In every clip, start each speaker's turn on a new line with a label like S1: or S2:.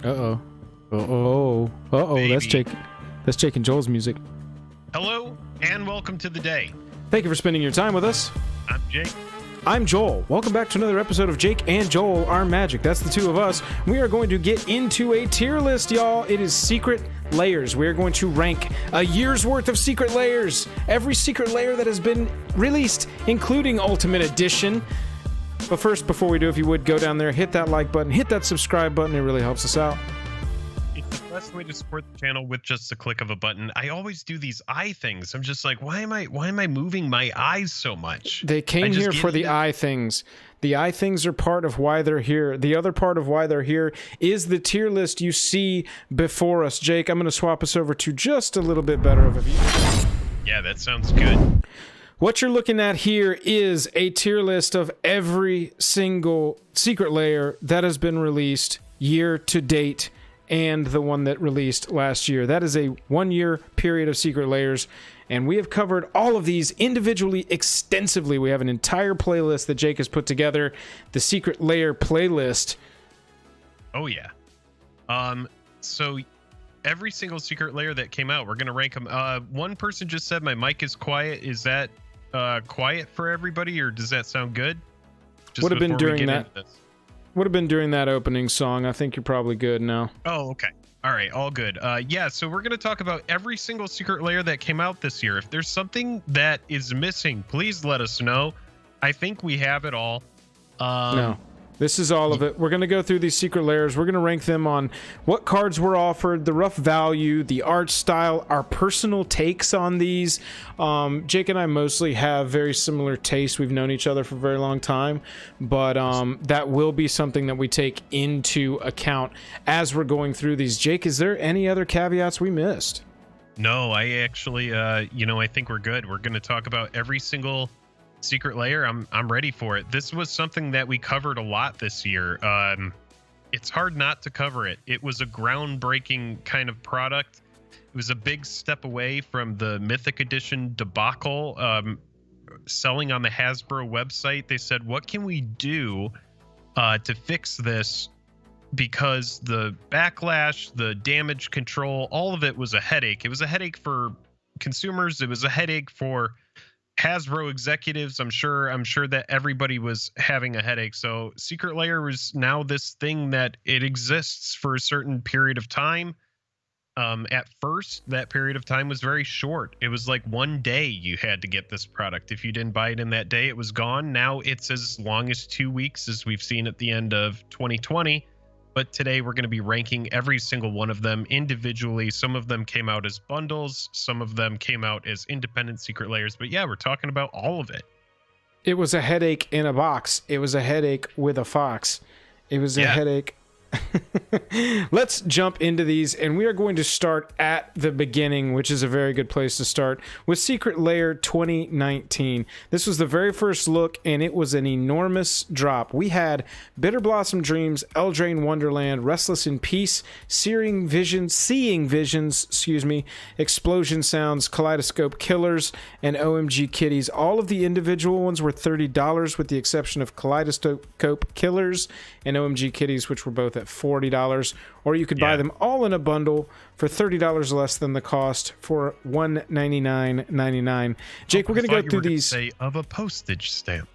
S1: Uh-oh. Uh-oh. Uh-oh. That's Jake. That's Jake and Joel's music.
S2: Hello, and welcome to the day.
S1: Thank you for spending your time with us.
S2: I'm Jake.
S1: I'm Joel. Welcome back to another episode of Jake and Joel Are Magic. That's the two of us. We are going to get into a tier list, y'all. It is Secret Layers. We are going to rank a year's worth of Secret Layers. Every Secret Layer that has been released, including Ultimate Edition. But first, before we do, if you would, go down there, hit that like button, hit that subscribe button. It really helps us out.
S2: It's the best way to support the channel with just the click of a button. I always do these eye things. I'm just like, why am I moving my eyes so much?
S1: They came here for the eye things. The eye things are part of why they're here. The other part of why they're here is the tier list you see before us. Jake, I'm going to swap us over to just a little bit better of a view.
S2: Yeah, that sounds good.
S1: What you're looking at here is a tier list of every single Secret Layer that has been released year to date, and the one that released last year. That is a 1 year period of Secret Layers, and we have covered all of these individually extensively. We have an entire playlist that Jake has put together, the Secret Layer playlist.
S2: Oh yeah. So every single Secret Layer that came out, we're gonna rank them. One person just said my mic is quiet. Is that quiet for everybody, or does that sound good?
S1: Would have been during that. Would have been during that opening song. I think you're probably good now.
S2: Oh, okay. All right, all good. Yeah, so we're going to talk about every single Secret Layer that came out this year. If there's something that is missing, please let us know. I think we have it all.
S1: No, this is all of it. We're going to go through these Secret Layers. We're going to rank them on what cards were offered, the rough value, the art style, our personal takes on these. Jake and I mostly have very similar tastes. We've known each other for a very long time, but that will be something that we take into account as we're going through these. Jake, is there any other caveats we missed?
S2: No, I actually, I think we're good. We're going to talk about every single Secret Layer. I'm ready for it. This was something that we covered a lot this year. It's hard not to cover it. It was a groundbreaking kind of product. It was a big step away from the Mythic Edition debacle. Selling on the Hasbro website, they said, what can we do to fix this? Because the backlash, the damage control, all of it was a headache. It was a headache for consumers. It was a headache for Hasbro executives. I'm sure that everybody was having a headache. So Secret Layer was now this thing that it exists for a certain period of time. At first, that period of time was very short. It was like 1 day you had to get this product. If you didn't buy it in that day, it was gone. Now it's as long as 2 weeks, as we've seen at the end of 2020. But today we're going to be ranking every single one of them individually. Some of them came out as bundles. Some of them came out as independent Secret Layers. But yeah, we're talking about all of it.
S1: It was a headache in a box. It was a headache with a fox. It was a headache. Let's jump into these, and we are going to start at the beginning, which is a very good place to start, with Secret Layer 2019. This was the very first look, and it was an enormous drop. We had Bitter Blossom Dreams, Eldraine Wonderland, Restless in Peace, Seeing Visions, Explosion Sounds, Kaleidoscope Killers, and OMG Kitties. All of the individual ones were $30, with the exception of Kaleidoscope Killers and OMG Kitties, which were both at $40, or you could buy them all in a bundle for $30 less than the cost for $199.99. Jake, we're going to go through these.
S2: Say of a postage stamp.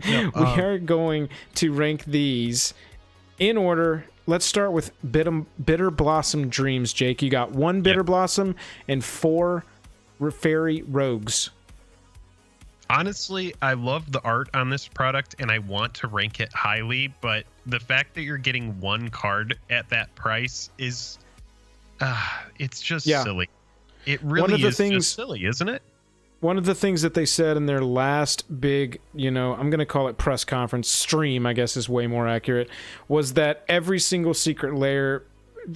S1: We are going to rank these in order. Let's start with Bitter Blossom Dreams. Jake, you got one Bitter Blossom and 4 Fairy Rogues.
S2: Honestly, I love the art on this product, and I want to rank it highly, but the fact that you're getting one card at that price is, it's just silly. It really is just silly, isn't it?
S1: One of the things that they said in their last big, I'm going to call it press conference, stream, I guess is way more accurate, was that every single Secret Layer,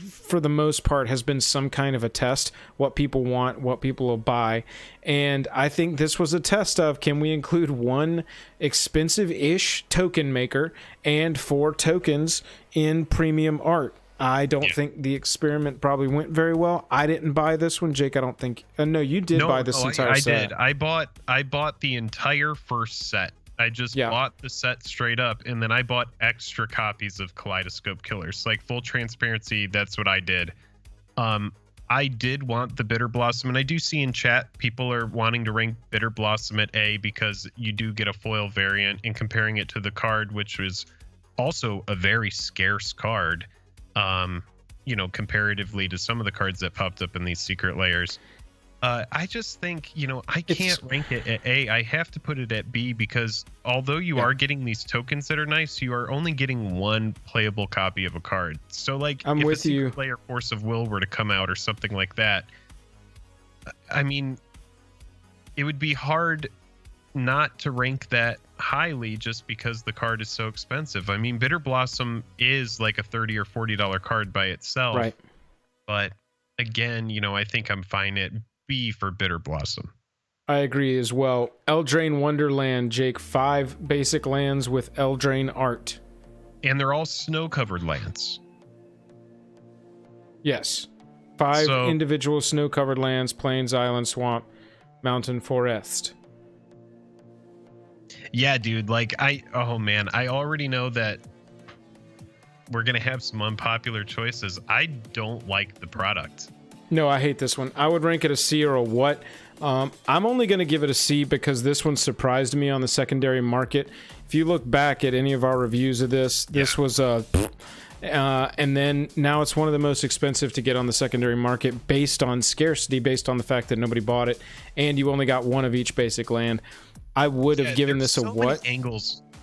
S1: for the most part, has been some kind of a test, what people want, what people will buy. And I think this was a test of, can we include one expensive-ish token maker and 4 tokens in premium art? I don't think the experiment probably went very well. I didn't buy this one. Jake, I don't think... no, you did buy this entire set.
S2: I did. I bought the entire first set. I just bought the set straight up, and then I bought extra copies of Kaleidoscope Killers. Like, full transparency, that's what I did. I did want the Bitter Blossom, and I do see in chat people are wanting to rank Bitter Blossom at A because you do get a foil variant, and comparing it to the card, which was also a very scarce card, you know, comparatively to some of the cards that popped up in these secret layers. I just think, you know, I can't rank it at A. I have to put it at B because although you are getting these tokens that are nice, you are only getting one playable copy of a card. So, like, if a secret layer Force of Will were to come out or something like that, I mean, it would be hard not to rank that highly just because the card is so expensive. I mean, Bitter Blossom is like a $30 or $40 card by itself. Right. But again, you know, I think I'm fine at B for Bitter Blossom.
S1: I agree as well. Eldraine Wonderland, Jake, 5 basic lands with Eldraine art.
S2: And they're all snow-covered lands.
S1: Yes. 5 individual snow-covered lands, plains, island, swamp, mountain, forest.
S2: Yeah, dude, like, oh man, I already know that we're going to have some unpopular choices. I don't like the product.
S1: No, I hate this one. I would rank it a C or a what. I'm only going to give it a C because this one surprised me on the secondary market. If you look back at any of our reviews of this, this was a... and then now it's one of the most expensive to get on the secondary market based on scarcity, based on the fact that nobody bought it, and you only got one of each basic land. I would have given this a what?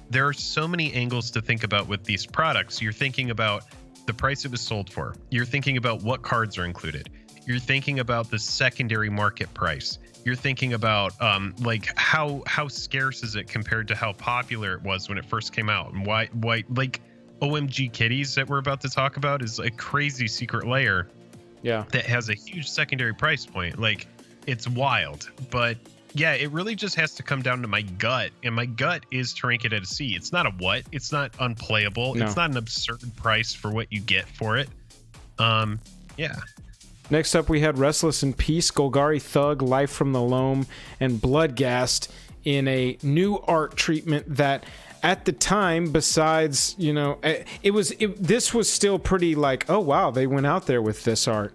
S2: There are so many angles to think about with these products. You're thinking about the price it was sold for. You're thinking about what cards are included. You're thinking about the secondary market price. You're thinking about like how scarce is it compared to how popular it was when it first came out, and why like OMG Kitties that we're about to talk about is a crazy secret layer.
S1: Yeah.
S2: That has a huge secondary price point. Like, it's wild, but yeah, it really just has to come down to my gut, and my gut is to rank it at a C. It's not a what. It's not unplayable. No. It's not an absurd price for what you get for it. Yeah.
S1: Next up, we had Restless in Peace, Golgari Thug, Life from the Loam, and Bloodghast in a new art treatment that, at the time, besides, you know, this was still pretty like, oh wow, they went out there with this art.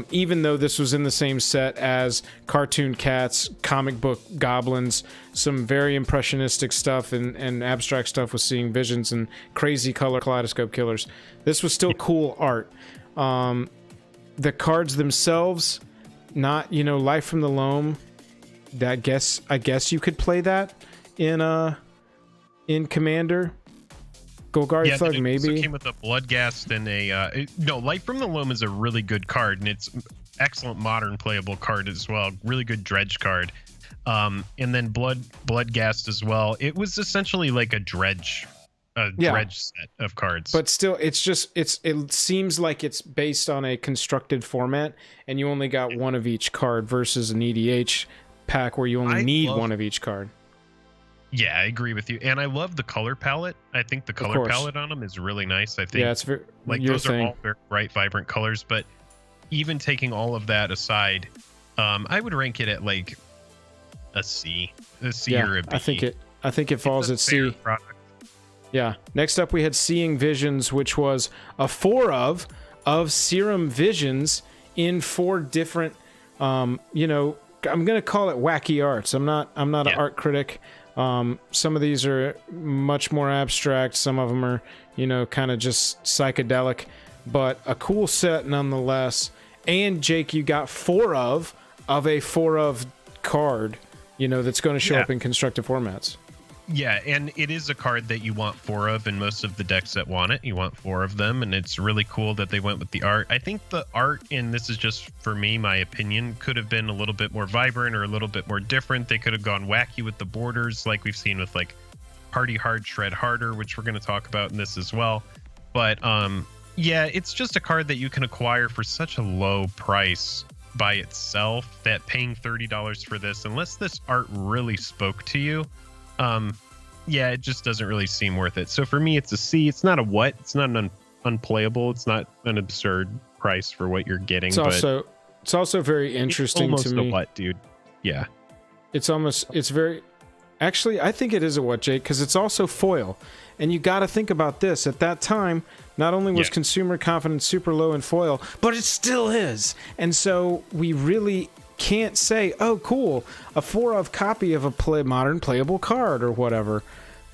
S1: Even though this was in the same set as cartoon cats, comic book goblins, some very impressionistic stuff and abstract stuff with Seeing Visions and crazy color Kaleidoscope Killers. This was still cool art. The cards themselves, not, you know, Life from the Loam. I guess you could play that in Commander. Golgari Thug, maybe.
S2: It came with a Bloodghast and a no. Life from the Loam is a really good card, and it's excellent modern playable card as well. Really good dredge card. And then Bloodghast as well. It was essentially like a dredge set of cards.
S1: But still, it seems like it's based on a constructed format, and you only got one of each card versus an EDH pack where you only need one of each card.
S2: Yeah, I agree with you, and I love the color palette. I think the color palette on them is really nice. I think
S1: it's very,
S2: like those are all very bright, vibrant colors. But even taking all of that aside, I would rank it at like a C or a B.
S1: I think it falls at C. Product. Yeah. Next up, we had Seeing Visions, which was a 4 of Serum Visions in 4 different. You know, I'm gonna call it wacky arts. I'm not an art critic. Some of these are much more abstract. Some of them are, you know, kind of just psychedelic, but a cool set nonetheless. And Jake, you got 4 of a 4 of card, you know, that's going to show up in constructed formats.
S2: Yeah, and it is a card that you want 4 of in most of the decks that want it. You want 4 of them, and it's really cool that they went with the art. I think the art, and this is just for me, my opinion, could have been a little bit more vibrant or a little bit more different. They could have gone wacky with the borders like we've seen with like Party Hard, Shred Harder, which we're going to talk about in this as well. But yeah, it's just a card that you can acquire for such a low price by itself that paying $30 for this, unless this art really spoke to you, yeah, it just doesn't really seem worth it. So for me, it's a C. It's not a what. It's not an unplayable. It's not an absurd price for what you're getting. It's
S1: also very interesting to me.
S2: Almost a what, dude? Yeah.
S1: It's very Actually, I think it is a what, Jake? Because it's also foil. And you got to think about this. At that time, not only was consumer confidence super low in foil, but it still is. And so we really can't say, oh, cool, a 4-of copy of a modern playable card or whatever.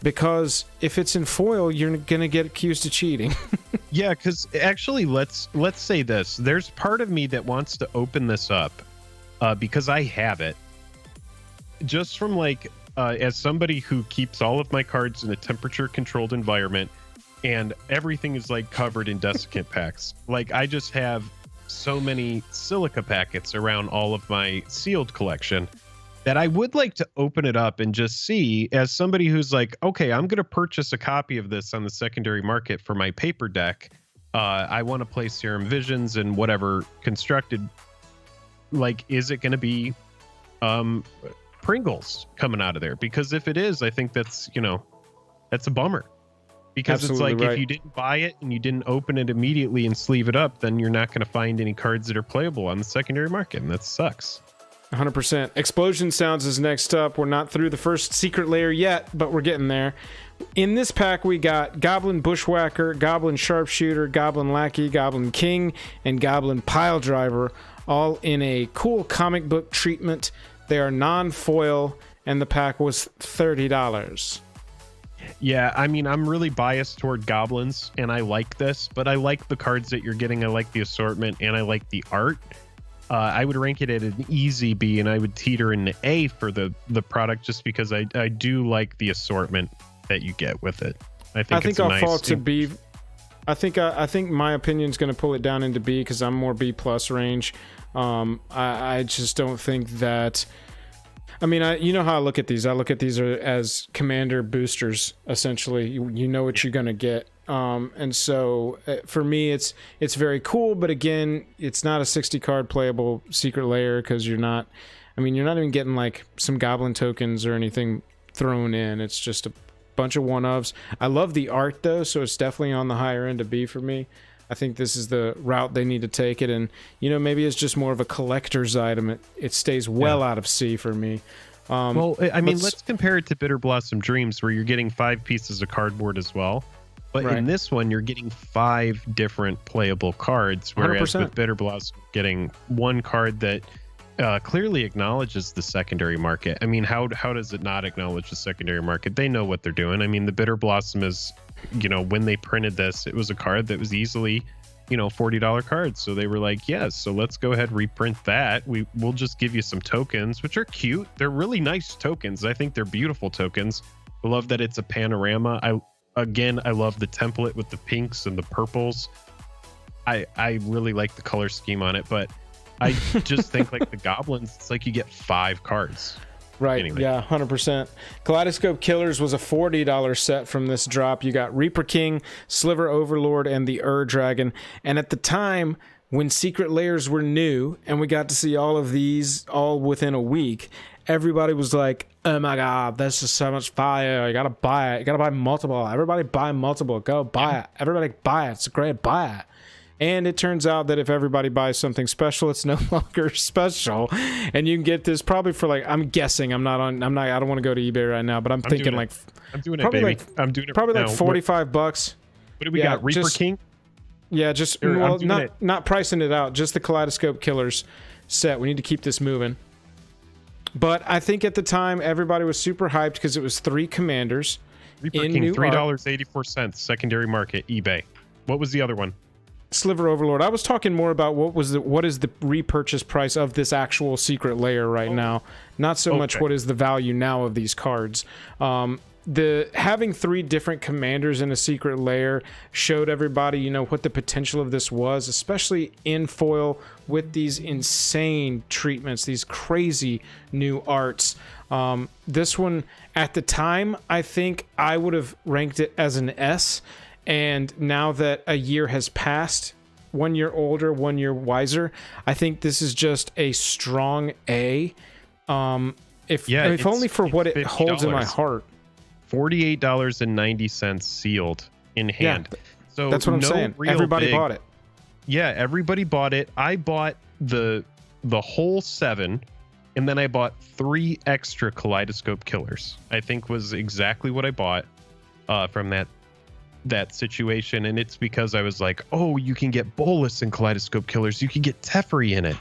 S1: Because if it's in foil, you're going to get accused of cheating.
S2: Yeah, because actually, let's say this. There's part of me that wants to open this up because I have it. Just from like... as somebody who keeps all of my cards in a temperature-controlled environment, and everything is like covered in desiccant packs. Like I just have so many silica packets around all of my sealed collection that I would like to open it up and just see, as somebody who's like, okay, I'm going to purchase a copy of this on the secondary market for my paper deck. I want to play Serum Visions and whatever constructed. Like, is it going to be Pringles coming out of there? Because if it is, I think that's a bummer, because absolutely, it's like right. If you didn't buy it and you didn't open it immediately and sleeve it up, then you're not going to find any cards that are playable on the secondary market, and that sucks.
S1: 100%. Explosion Sounds is next up. We're not through the first Secret Lair yet, but we're getting there. In this pack, we got Goblin Bushwhacker, Goblin Sharpshooter, Goblin Lackey, Goblin King, and Goblin Piledriver, all in a cool comic book treatment. They are non-foil, and the pack was $30.
S2: Yeah, I mean, I'm really biased toward goblins, and I like this, but I like the cards that you're getting. I like the assortment, and I like the art. I would rank it at an easy B, and I would teeter in the A for the product, just because I do like the assortment that you get with it. I think I'll fall to B. I think my opinion's going to pull it down into B because I'm more B plus range. I just don't think that. I mean, you know how I look at these. I look at these as commander boosters. Essentially, you know what you're gonna get. And so for me, it's very cool. But again, it's not a 60 card playable Secret Lair because you're not. I mean, you're not even getting like some goblin tokens or anything thrown in. It's just a bunch of 1-ofs. I love the art though, so it's definitely on the higher end of B for me. I think this is the route they need to take it, and maybe it's just more of a collector's item. It stays well out of C for me. Well, I mean, let's compare it to Bitter Blossom Dreams, where you're getting 5 pieces of cardboard as well. But in this one, you're getting 5 different playable cards, whereas 100%. With Bitter Blossom, getting 1 card that clearly acknowledges the secondary market. I mean, how does it not acknowledge the secondary market? They know what they're doing. I mean, the Bitter Blossom is... when they printed this, it was a card that was easily, $40 cards. So they were like, yes, so let's go ahead and reprint that. We'll just give you some tokens, which are cute. They're really nice tokens. I think they're beautiful tokens. I love that it's a panorama. I love the template with the pinks and the purples. I really like the color scheme on it, but I just think like the goblins, it's like you get 5 cards.
S1: Right,
S2: anyway.
S1: Yeah, 100%. Kaleidoscope Killers was a $40 set from this drop. You got Reaper King, Sliver Overlord, and the Dragon. And at the time, when Secret Lairs were new, and we got to see all of these all within a week, everybody was like, oh my god, that's just so much fire. You gotta buy it. You gotta buy multiple. Everybody buy multiple. Go buy it. Everybody buy it. It's great. Buy it. And it turns out that if everybody buys something special, it's no longer special. And you can get this probably for like, I'm guessing, I don't want to go to eBay right now, but I'm thinking like,
S2: I'm doing it, baby. I'm doing it
S1: probably
S2: right
S1: like $45.
S2: What do we got? Reaper King?
S1: Yeah, just not pricing it out, just the Kaleidoscope Killers set. We need to keep this moving. But I think at the time, everybody was super hyped because it was 3 commanders.
S2: Reaper King, $3.84, secondary market, eBay. What was the other one?
S1: Sliver Overlord. I was talking more about what is the repurchase price of this actual Secret Lair right now, not so much what is the value now of these cards. The having 3 different commanders in a Secret Lair showed everybody, what the potential of this was, especially in foil with these insane treatments, these crazy new arts. This one at the time, I think I would have ranked it as an S. And now that a year has passed, 1 year older, 1 year wiser, I think this is just a strong A. If only for what it holds in my heart.
S2: $48.90 sealed in hand.
S1: Yeah, so that's what I'm saying. Everybody bought it.
S2: Yeah, everybody bought it. I bought the whole 7 And then I bought 3 extra Kaleidoscope Killers. I think was exactly what I bought from that situation. And it's because I was like, oh, you can get Bolus and Kaleidoscope Killers. You can get Teferi in it.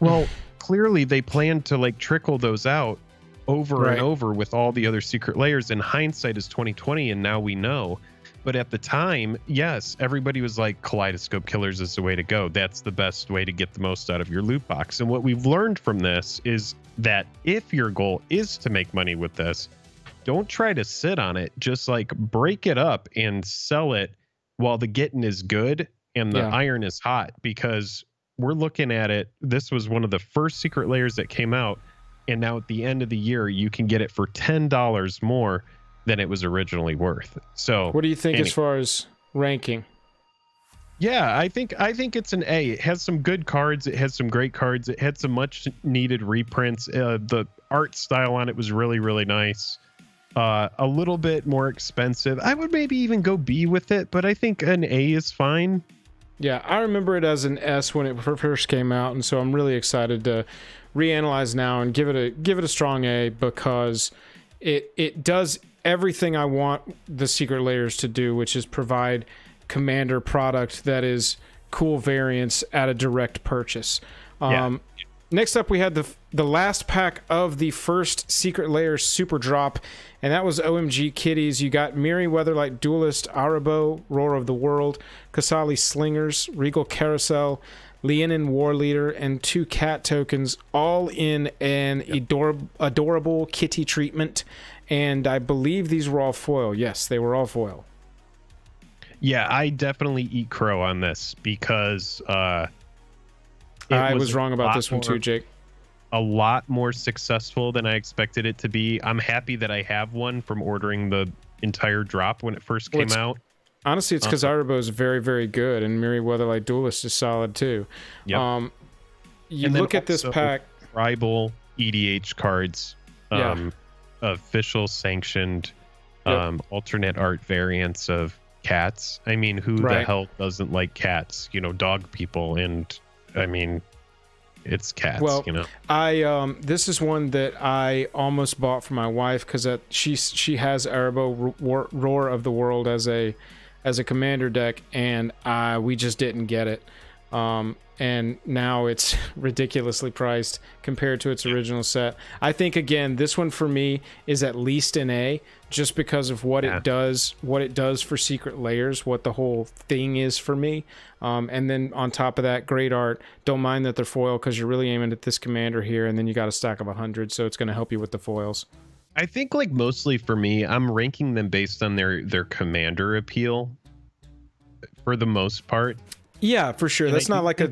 S2: Well, clearly they plan to like trickle those out over and over with all the other secret layers. And hindsight is 2020, and now we know. But at the time, yes, everybody was like, Kaleidoscope Killers is the way to go. That's the best way to get the most out of your loot box. And what we've learned from this is that if your goal is to make money with this, don't try to sit on it. Just like break it up and sell it while the getting is good and the iron is hot, because we're looking at it. This was one of the first secret layers that came out. And now at the end of the year, you can get it for $10 more than it was originally worth. So
S1: what do you think as far as ranking?
S2: Yeah, I think it's an A. It has some good cards. It has some great cards. It had some much needed reprints. The art style on it was really, really nice. A little bit more expensive. I would maybe even go B with it, but I think an A is fine.
S1: Yeah, I remember it as an S when it first came out, and so I'm really excited to reanalyze now and give it a strong A, because it does everything I want the secret layers to do, which is provide commander product that is cool variants at a direct purchase. Next up, we had the last pack of the first Secret Lair Super Drop, and that was OMG Kitties. You got Miri Weatherlight Duelist, Arabo, Roar of the World, Kasali Slingers, Regal Carousel, Leonin War Leader, and 2 cat tokens, all in an adorable kitty treatment. And I believe these were all foil. Yes, they were all foil.
S2: Yeah, I definitely eat crow on this, because I
S1: was wrong about this one too, Jake.
S2: A lot more successful than I expected it to be. I'm happy that I have one from ordering the entire drop when it first came out.
S1: Honestly, it's because Arabo is very, very good, and Miri Weatherlight Duelist is solid too.
S2: Yep.
S1: You look at this pack.
S2: Tribal EDH cards, official sanctioned, alternate art variants of cats. I mean, who the hell doesn't like cats? You know, dog people, and I mean, it's cats.
S1: Well,
S2: you know,
S1: this is one that I almost bought for my wife, because she has Arabo Roar of the World as a commander deck, and we just didn't get it. And now it's ridiculously priced compared to its original set. I think, again, this one for me is at least an A, just because of what it does for Secret Layers, what the whole thing is for me. And then on top of that, great art. Don't mind that they're foil, because you're really aiming at this commander here, and then you got a stack of 100, so it's going to help you with the foils.
S2: I think, like, mostly for me, I'm ranking them based on their commander appeal for the most part.
S1: Yeah, for sure. That's not like a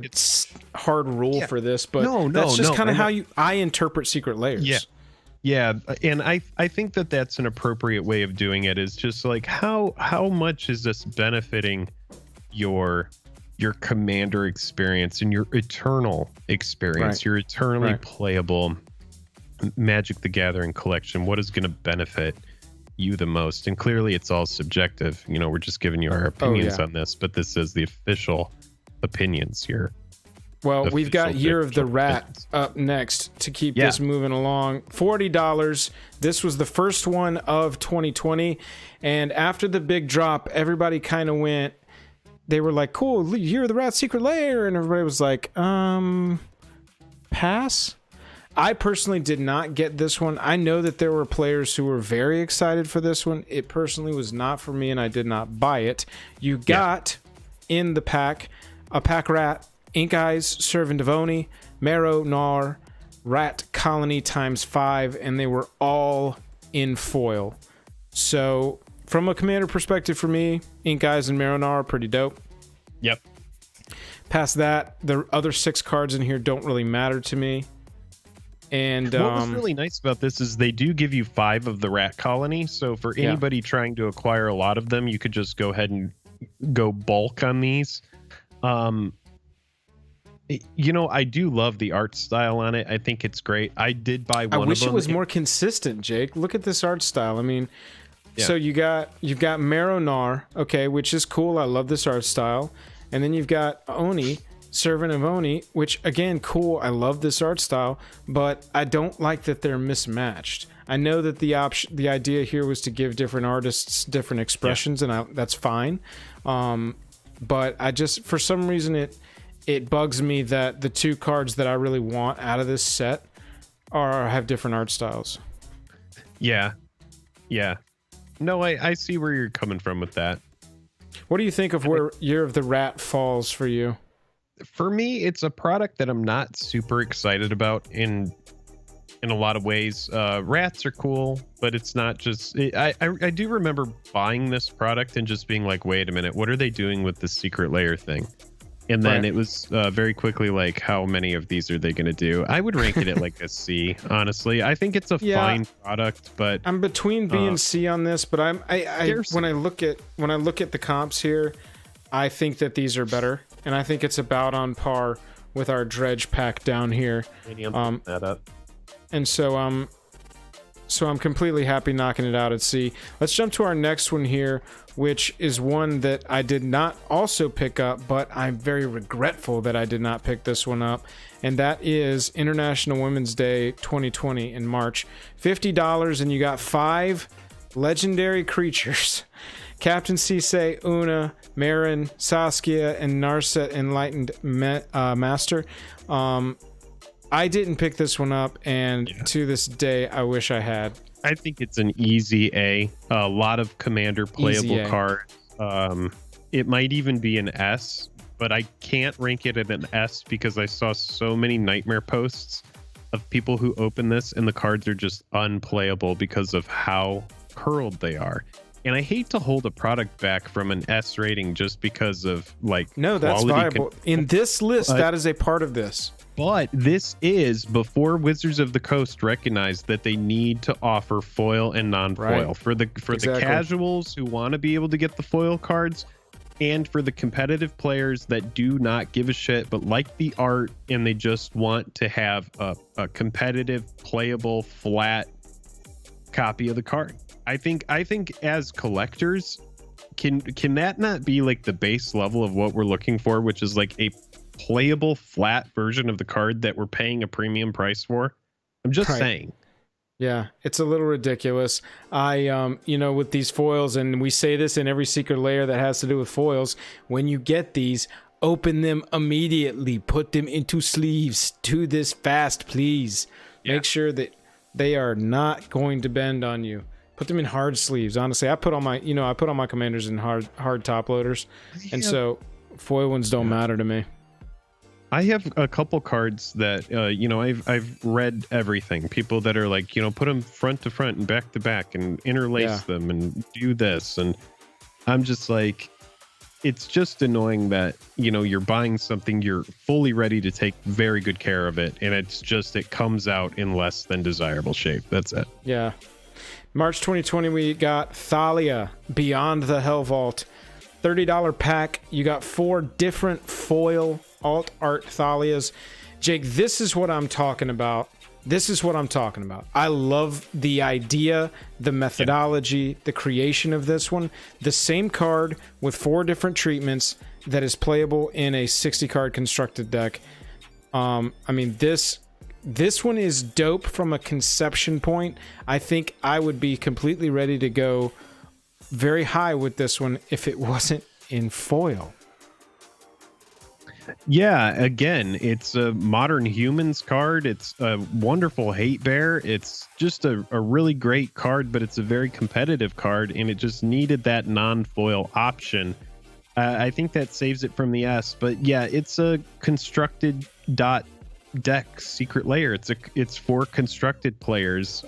S1: hard rule for this, but that's just kind of how I interpret Secret Layers.
S2: Yeah, and I think that's an appropriate way of doing it, is just like how much is this benefiting your commander experience and your eternal experience, your eternally playable Magic the Gathering collection. What is going to benefit you the most? And clearly it's all subjective. You know, we're just giving you our opinions on this, but this is the official opinions here.
S1: Well, we've got Year of the Rat up next to keep this moving along. $40. This was the first one of 2020, and after the big drop, everybody kind of went, they were like, cool, Year of the Rat Secret Lair, and everybody was like, pass. I personally did not get this one. I know that there were players who were very excited for this one. It personally was not for me, and I did not buy it. You got in the pack a pack rat, Ink Eyes, Servant of Oni, Marrow Gnar, Rat Colony ×5, and they were all in foil. So from a commander perspective for me, Ink Eyes and Marrow Gnar are pretty dope.
S2: Yep.
S1: Past that, the other 6 cards in here don't really matter to me. And
S2: what was really nice about this is they do give you 5 of the Rat Colony. So for anybody trying to acquire a lot of them, you could just go ahead and go bulk on these. You know, I do love the art style on it. I think it's great. I did buy one of them.
S1: I wish it was more consistent, Jake. Look at this art style. I mean, so you've got Marrow Gnar, okay, which is cool. I love this art style. And then you've got Oni, Servant of Oni, which again, cool. I love this art style, but I don't like that they're mismatched. I know that the idea here was to give different artists different expressions, and that's fine. But I just, for some reason, it bugs me that the two cards that I really want out of this set have different art styles.
S2: Yeah. No, I see where you're coming from with that.
S1: What do you think of where Year of the Rat falls for you?
S2: For me, it's a product that I'm not super excited about in a lot of ways. Rats are cool, but it's not just... I do remember buying this product and just being like, wait a minute, what are they doing with this Secret Lair thing? And then it was very quickly like, how many of these are they going to do? I would rank it at like a C, honestly. I think it's a fine product, but
S1: I'm between B and C on this. But when I look at the comps here, I think that these are better, and I think it's about on par with our dredge pack down here.
S2: That up.
S1: And so I'm completely happy knocking it out at C. Let's jump to our next one here, which is one that I did not also pick up, but I'm very regretful that I did not pick this one up. And that is International Women's Day 2020 in March. $50, and you got 5 legendary creatures. Captain Cisse, Una, Marin, Saskia, and Narset Enlightened Master. I didn't pick this one up, and to this day, I wish I had.
S2: I think it's an easy A. A lot of commander playable cards. It might even be an S, but I can't rank it at an S because I saw so many nightmare posts of people who open this and the cards are just unplayable because of how curled they are. And I hate to hold a product back from an S rating just because of like...
S1: No, that's viable. In this list, that is a part of this.
S2: But this is before Wizards of the Coast recognized that they need to offer foil and non-foil for the casuals who want to be able to get the foil cards, and for the competitive players that do not give a shit but like the art and they just want to have a competitive, playable, flat copy of the card. I think as collectors, can that not be like the base level of what we're looking for, which is like a playable flat version of the card that we're paying a premium price for? I'm just saying.
S1: Yeah, it's a little ridiculous. With these foils, and we say this in every Secret Lair that has to do with foils, when you get these, open them immediately, put them into sleeves. Do this fast, please. Make sure that they are not going to bend on you. Put them in hard sleeves. Honestly, I put all my commanders in hard top loaders, and so foil ones don't matter to me.
S2: I have a couple cards that I've read everything. People that are like, put them front to front and back to back and interlace them and do this, and I'm just like, it's just annoying that you're buying something, you're fully ready to take very good care of it, and it comes out in less than desirable shape. That's it.
S1: Yeah. March 2020, we got Thalia, Beyond the Hell Vault. $30 pack. You got 4 different foil alt art Thalias. Jake, this is what I'm talking about. I love the idea, the methodology, the creation of this one. The same card with 4 different treatments that is playable in a 60-card constructed deck. This one is dope from a conception point. I think I would be completely ready to go very high with this one if it wasn't in foil.
S2: Yeah, again, it's a Modern Humans card. It's a wonderful hate bear. It's just a really great card, but it's a very competitive card, and it just needed that non-foil option. I think that saves it from the S, but yeah, it's a constructed deck Secret Lair. It's for constructed players.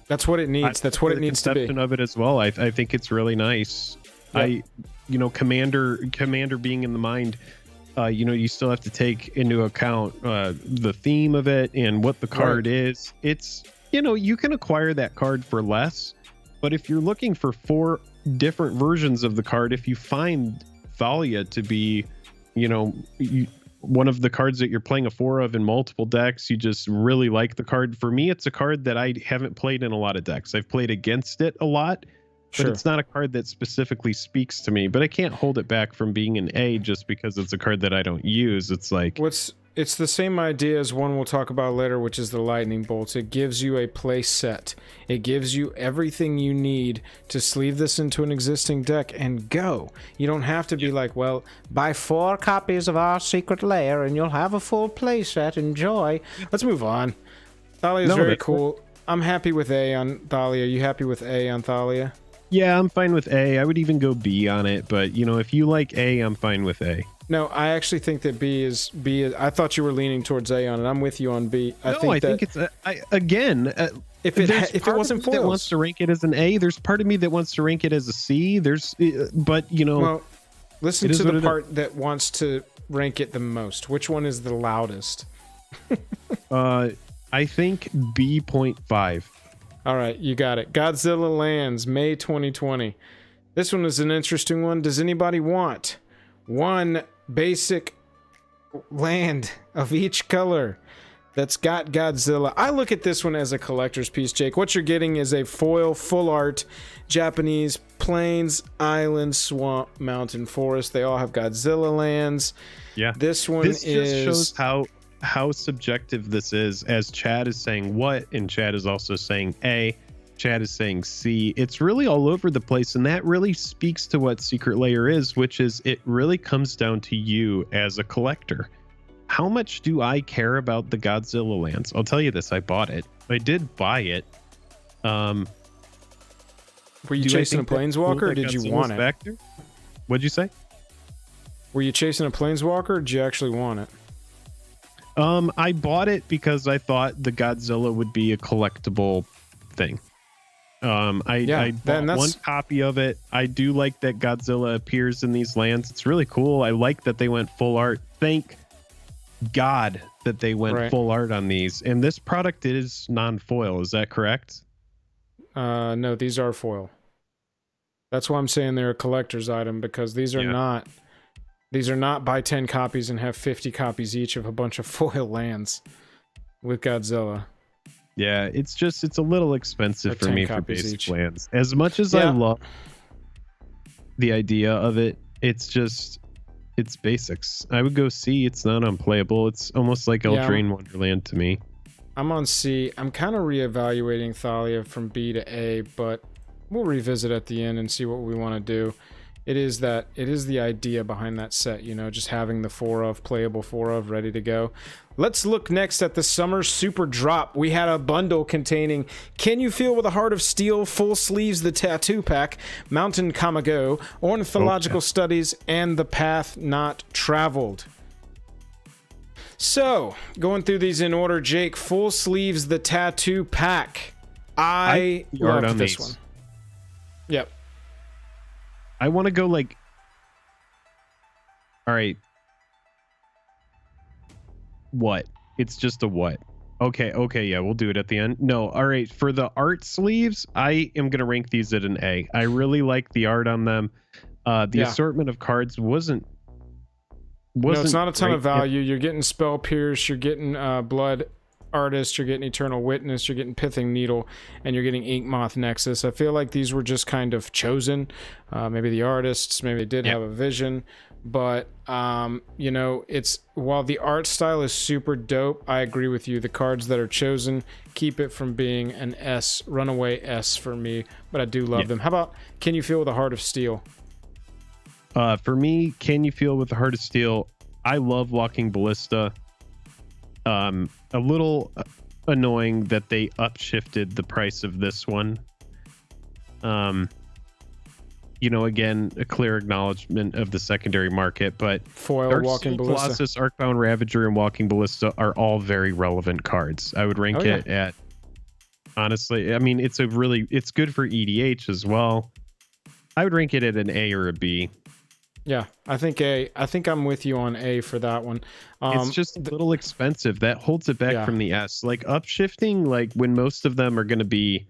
S1: That's what it needs. That's what it needs to be.
S2: Conception of it as well. I think it's really nice. Yep. Commander being in the mind. You still have to take into account the theme of it and what the card is. It's you can acquire that card for less, but if you're looking for 4 different versions of the card, if you find Thalia to be, one of the cards that you're playing a 4 of in multiple decks, you just really like the card. For me, it's a card that I haven't played in a lot of decks. I've played against it a lot,
S1: Sure.
S2: but it's not a card that specifically speaks to me. But I can't hold it back from being an A just because it's a card that I don't use. It's like
S1: It's the same idea as one we'll talk about later, which is the lightning bolts. It gives you a play set. It gives you everything you need to sleeve this into an existing deck and go. You don't have to be like, well, buy 4 copies of our Secret Lair and you'll have a full play set. Enjoy. Let's move on. Thalia is very cool. I'm happy with A on Thalia. You happy with A on Thalia?
S2: Yeah, I'm fine with A. I would even go B on it, but you know, if you like A, I'm fine with A.
S1: No, I actually think that B is. I thought you were leaning towards A on it. I'm with you on B.
S2: I think it's if it wasn't foils, that wants to rank it as an A. There's part of me that wants to rank it as a C. But you know,
S1: well, listen to the part that wants to rank it the most. Which one is the loudest?
S2: I think B.5.
S1: All right, you got it. Godzilla Lands, May 2020. This one is an interesting one. Does anybody want one basic land of each color that's got Godzilla? I look at this one as a collector's piece, Jake. What you're getting is a foil, full art, Japanese plains, island, swamp, mountain, forest. They all have Godzilla lands.
S2: Yeah.
S1: This just
S2: shows how subjective this is, as Chad is saying what, and Chad is also saying A. Chad is saying C. It's really all over the place, and that really speaks to what Secret Lair is, which is it really comes down to you as a collector. How much do I care about the Godzilla lands? I'll tell you this, I bought it. I did buy it.
S1: Were you chasing a planeswalker, or did you want it?
S2: What'd you say?
S1: Were you chasing a planeswalker, or did you actually want it?
S2: I bought it because I thought the Godzilla would be a collectible thing. I bought one copy of it. I do like that Godzilla appears in these lands. It's really cool. I like that they went full art. Thank God that they went full art on these. And this product is non-foil. Is that correct?
S1: No, these are foil. That's why I'm saying they're a collector's item, because these are not. These are not buy 10 copies and have 50 copies each of a bunch of foil lands with Godzilla.
S2: Yeah, it's a little expensive for me for basic lands. As much as I love the idea of it, it's basics. I would go C. It's not unplayable. It's almost like Eldraine Wonderland to me.
S1: I'm on C. I'm kind of reevaluating Thalia from B to A, but we'll revisit at the end and see what we want to do. It is the idea behind that set, you know, just having the playable 4 of ready to go. Let's look next at the Summer Super Drop. We had a bundle containing Can You Feel with a Heart of Steel, Full Sleeves, the Tattoo Pack, Mountain Kamigo, Ornithological Studies, and The Path Not Traveled. So, going through these in order, Jake, Full Sleeves, the Tattoo Pack. I loved this one. Yep.
S2: I want to go like, all right, what? It's just a what? Okay, yeah, we'll do it at the end. No, all right, for the art sleeves, I am going to rank these at an A. I really like the art on them. The assortment of cards wasn't
S1: no, it's not a ton of value. You're getting Spell Pierce, you're getting Blood Artist, you're getting Eternal Witness, you're getting Pithing Needle, and you're getting Ink Moth Nexus. I feel like these were just kind of chosen. Maybe the artists, maybe they did have a vision, but you know, while the art style is super dope, I agree with you. The cards that are chosen keep it from being an S, runaway S for me, but I do love them. How about Can You Feel with a Heart of Steel?
S2: For me, Can You Feel with the Heart of Steel? I love Walking Ballista. A little annoying that they upshifted the price of this one. You know, again, a clear acknowledgement of the secondary market, but
S1: foil, Walking Ballista,
S2: Colossus, Arcbound Ravager, and Walking Ballista are all very relevant cards. I would rank it at, honestly, I mean, it's good for EDH as well. I would rank it at an A or a B.
S1: Yeah, I think A. I think I'm with you on A for that one.
S2: It's just a little expensive. That holds it back from the S. Like upshifting, like when most of them are going to be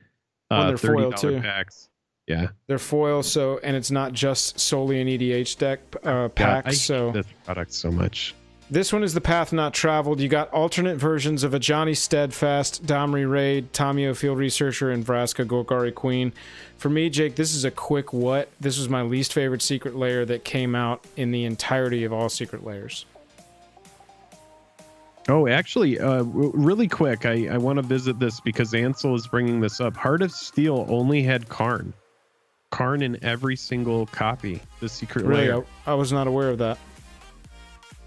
S2: $30 packs. Yeah,
S1: they're foil. And it's not just solely an EDH deck pack.
S2: I hate this product so much.
S1: This one is the path not traveled. You got alternate versions of Ajani Steadfast, Domri Raid, Tamio Field Researcher, and Vraska Golgari Queen. For me, Jake, this is a quick what. This was my least favorite Secret Lair that came out in the entirety of all Secret Lairs.
S3: Oh, actually, really quick, I want to visit this because Ansel is bringing this up. Heart of Steel only had Karn. Karn in every single copy. The Secret Lair.
S1: Really, I was not aware of that.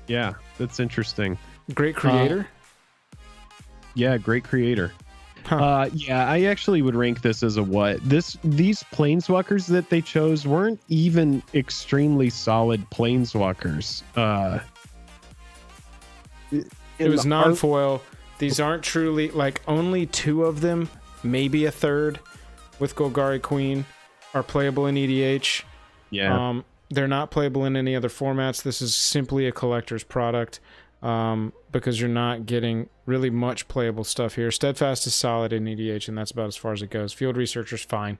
S3: Yeah, that's interesting.
S1: Great creator?
S3: Yeah, great creator.
S1: Huh.
S3: Yeah, I actually would rank this as a what. These planeswalkers that they chose weren't even extremely solid planeswalkers.
S1: It was non-foil. These aren't truly, like, only 2 of them, maybe a third, with Golgari Queen, are playable in EDH.
S3: Yeah.
S1: They're not playable in any other formats. This is simply a collector's product because you're not getting really much playable stuff here. Steadfast is solid in EDH, and that's about as far as it goes. Field Researcher's fine.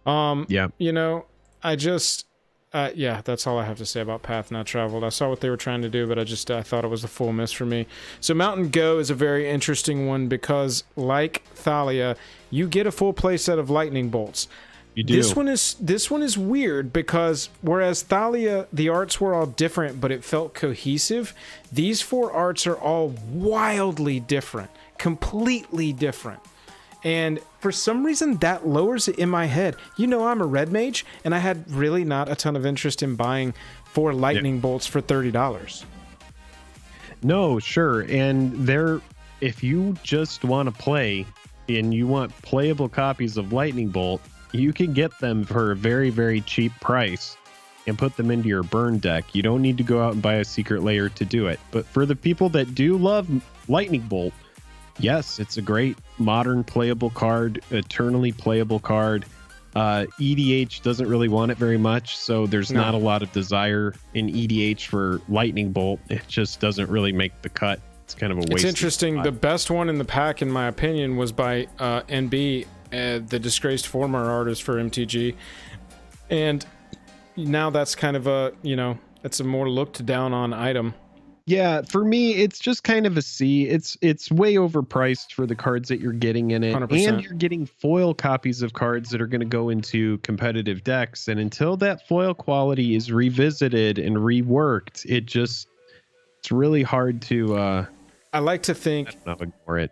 S3: Yeah.
S1: You know, I just... yeah, that's all I have to say about Path Not Traveled. I saw what they were trying to do, but I thought it was a full miss for me. So Mountain Go is a very interesting one because, like Thalia, you get a full play set of lightning bolts.
S3: You do.
S1: This one is weird because whereas Thalia, the arts were all different, but it felt cohesive, these 4 arts are all wildly different, completely different. And for some reason, that lowers it in my head. You know, I'm a red mage, and I had really not a ton of interest in buying 4 lightning bolts for $30.
S3: No, sure. And if you just want to play and you want playable copies of Lightning Bolt, you can get them for a very, very cheap price and put them into your burn deck. You don't need to go out and buy a Secret Lair to do it. But for the people that do love Lightning Bolt, yes, it's a great modern playable card, eternally playable card. EDH doesn't really want it very much, so there's not a lot of desire in EDH for Lightning Bolt. It just doesn't really make the cut. It's kind of a waste.
S1: It's interesting. The best one in the pack, in my opinion, was by NB, the disgraced former artist for MTG. And now that's kind of a, you know, it's a more looked down on item.
S3: Yeah, for me, it's just kind of a C. It's way overpriced for the cards that you're getting in it.
S1: 100%.
S3: And you're getting foil copies of cards that are going to go into competitive decks. And until that foil quality is revisited and reworked, it's really hard to...
S1: I like to think...
S3: not ignore it.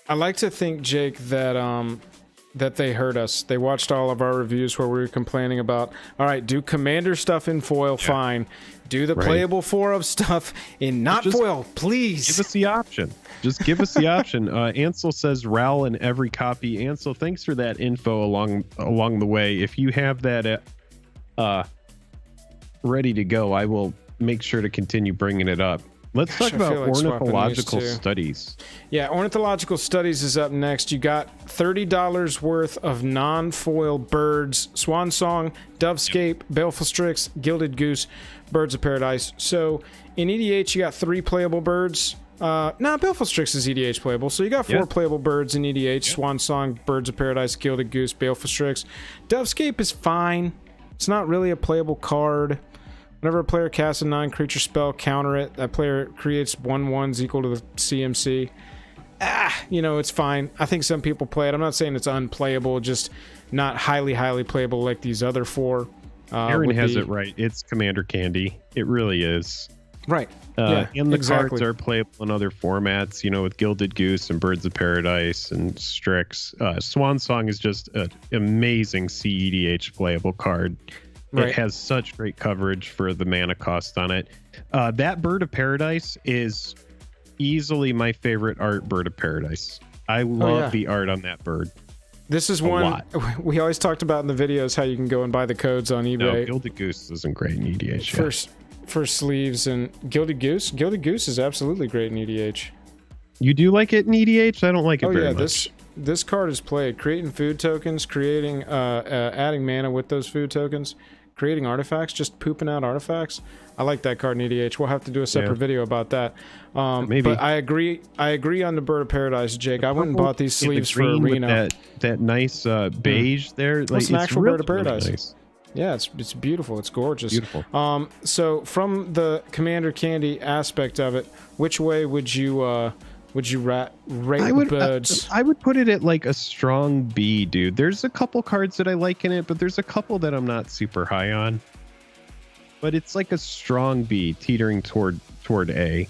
S1: I like to think, Jake, that they heard us. They watched all of our reviews where we were complaining about, all right, do commander stuff in foil, fine. Do the playable 4 of stuff in not foil, please.
S3: Give us the option. Just give us the option. Ansel says Ral in every copy. Ansel, thanks for that info along the way. If you have that ready to go, I will make sure to continue bringing it up. Let's talk about ornithological studies. Yeah,
S1: ornithological studies is up next. You got $30 worth of non-foil birds: Swan Song, Dovescape, Baleful Strix, Gilded Goose, Birds of Paradise. So in EDH, you got 3 playable birds. Baleful Strix is EDH playable, so you got 4 playable birds in EDH: Swan Song, Birds of Paradise, Gilded Goose, Baleful Strix. Dovescape is fine. It's not really a playable card. Whenever a player casts a non-creature spell, counter it. That player creates 1/1s equal to the CMC. You know, it's fine. I think some people play it. I'm not saying it's unplayable, just not highly playable like these other 4.
S3: Aaron has it right. It's Commander Candy. It really is.
S1: Right.
S3: And the cards are playable in other formats, you know, with Gilded Goose and Birds of Paradise and Strix. Swan Song is just an amazing CEDH playable card. It has such great coverage for the mana cost on it. That Bird of Paradise is easily my favorite art Bird of Paradise. I love the art on that bird.
S1: This is one we always talked about in the videos, how you can go and buy the codes on eBay.
S3: No, Gilded Goose isn't great in EDH.
S1: For sleeves and Gilded Goose. Gilded Goose is absolutely great in EDH.
S3: You do like it in EDH? I don't like it very much.
S1: This card is played. Creating food tokens, creating adding mana with those food tokens, creating artifacts, just pooping out artifacts. I like that card in EDH. We'll have to do a separate video about that.
S3: Maybe.
S1: But I agree on the Bird of Paradise, Jake. I went and bought these sleeves for Arena.
S3: That nice beige there.
S1: It's an actual Bird of Paradise.
S3: Really nice.
S1: Yeah, it's beautiful. It's gorgeous.
S3: Beautiful.
S1: So from the Commander Candy aspect of it, which way would you rate birds?
S3: I would put it at like a strong B, dude. There's a couple cards that I like in it, but there's a couple that I'm not super high on. But it's like a strong B, teetering toward A.